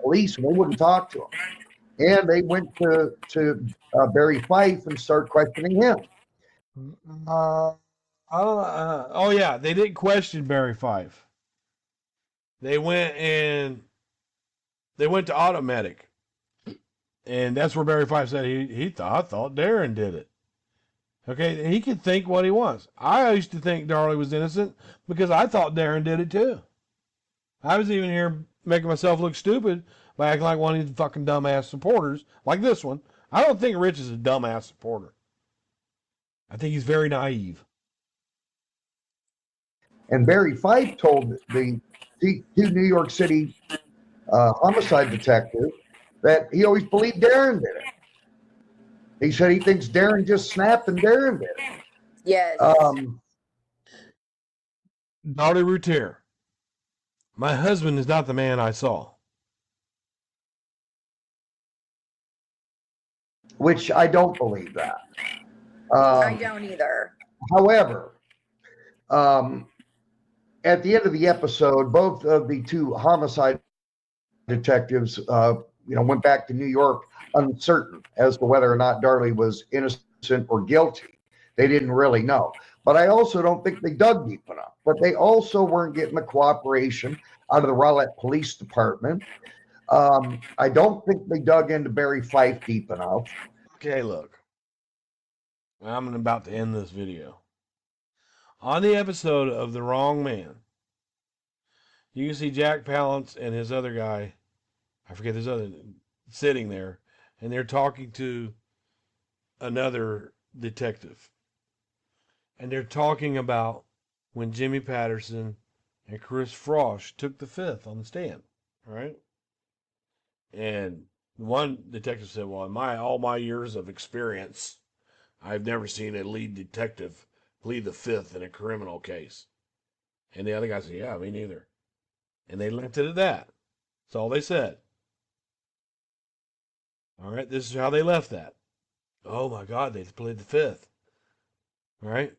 police and they wouldn't talk to him. And they went to Barry Fife and started questioning him. Oh, yeah, they didn't question Barry Fife. They went and they went to automatic. And that's where Barry Fife said I thought Darren did it. Okay, he can think what he wants. I used to think Darlie was innocent because I thought Darren did it too. I was even here making myself look stupid by acting like one of these fucking dumbass supporters, like this one. I don't think Rich is a dumbass supporter. I think he's very naive. And Barry Fife told the two New York City homicide detectives that he always believed Darren did it. He said he thinks Darren just snapped and Darren did it. Yes. Darlie Routier. My husband is not the man I saw. Which I don't believe that. I don't either. However, at the end of the episode, both of the two homicide detectives, went back to New York uncertain as to whether or not Darlie was innocent or guilty. They didn't really know. But I also don't think they dug deep enough. But they also weren't getting the cooperation out of the Rowlett Police Department. I don't think they dug into Barry Fife deep enough. Okay, look. I'm about to end this video. On the episode of The Wrong Man, you can see Jack Palance and his other guy, I forget his other, sitting there, and they're talking to another detective. And they're talking about when Jimmy Patterson and Chris Frosch took the fifth on the stand, right? And one detective said, well, in all my years of experience, I've never seen a lead detective plead the fifth in a criminal case. And the other guy said, yeah, me neither. And they left it at that. That's all they said. All right, this is how they left that. Oh my God, they pled the fifth. All right.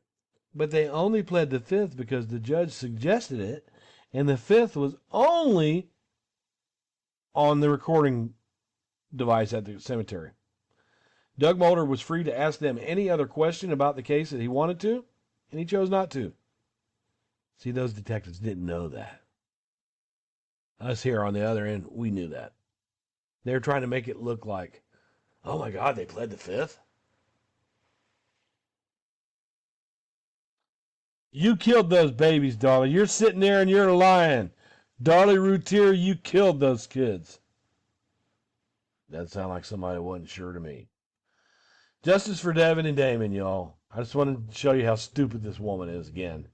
But they only pled the fifth because the judge suggested it, and the fifth was only on the recording device at the cemetery. Doug Mulder was free to ask them any other question about the case that he wanted to, and he chose not to. See, those detectives didn't know that. Us here on the other end, we knew that. They were trying to make it look like, oh my God, they pled the fifth? You killed those babies, Darlie. You're sitting there and you're lying. Darlie Routier, you killed those kids. That sounded like somebody who wasn't sure to me. Justice for Devin and Damon, y'all. I just wanted to show you how stupid this woman is again.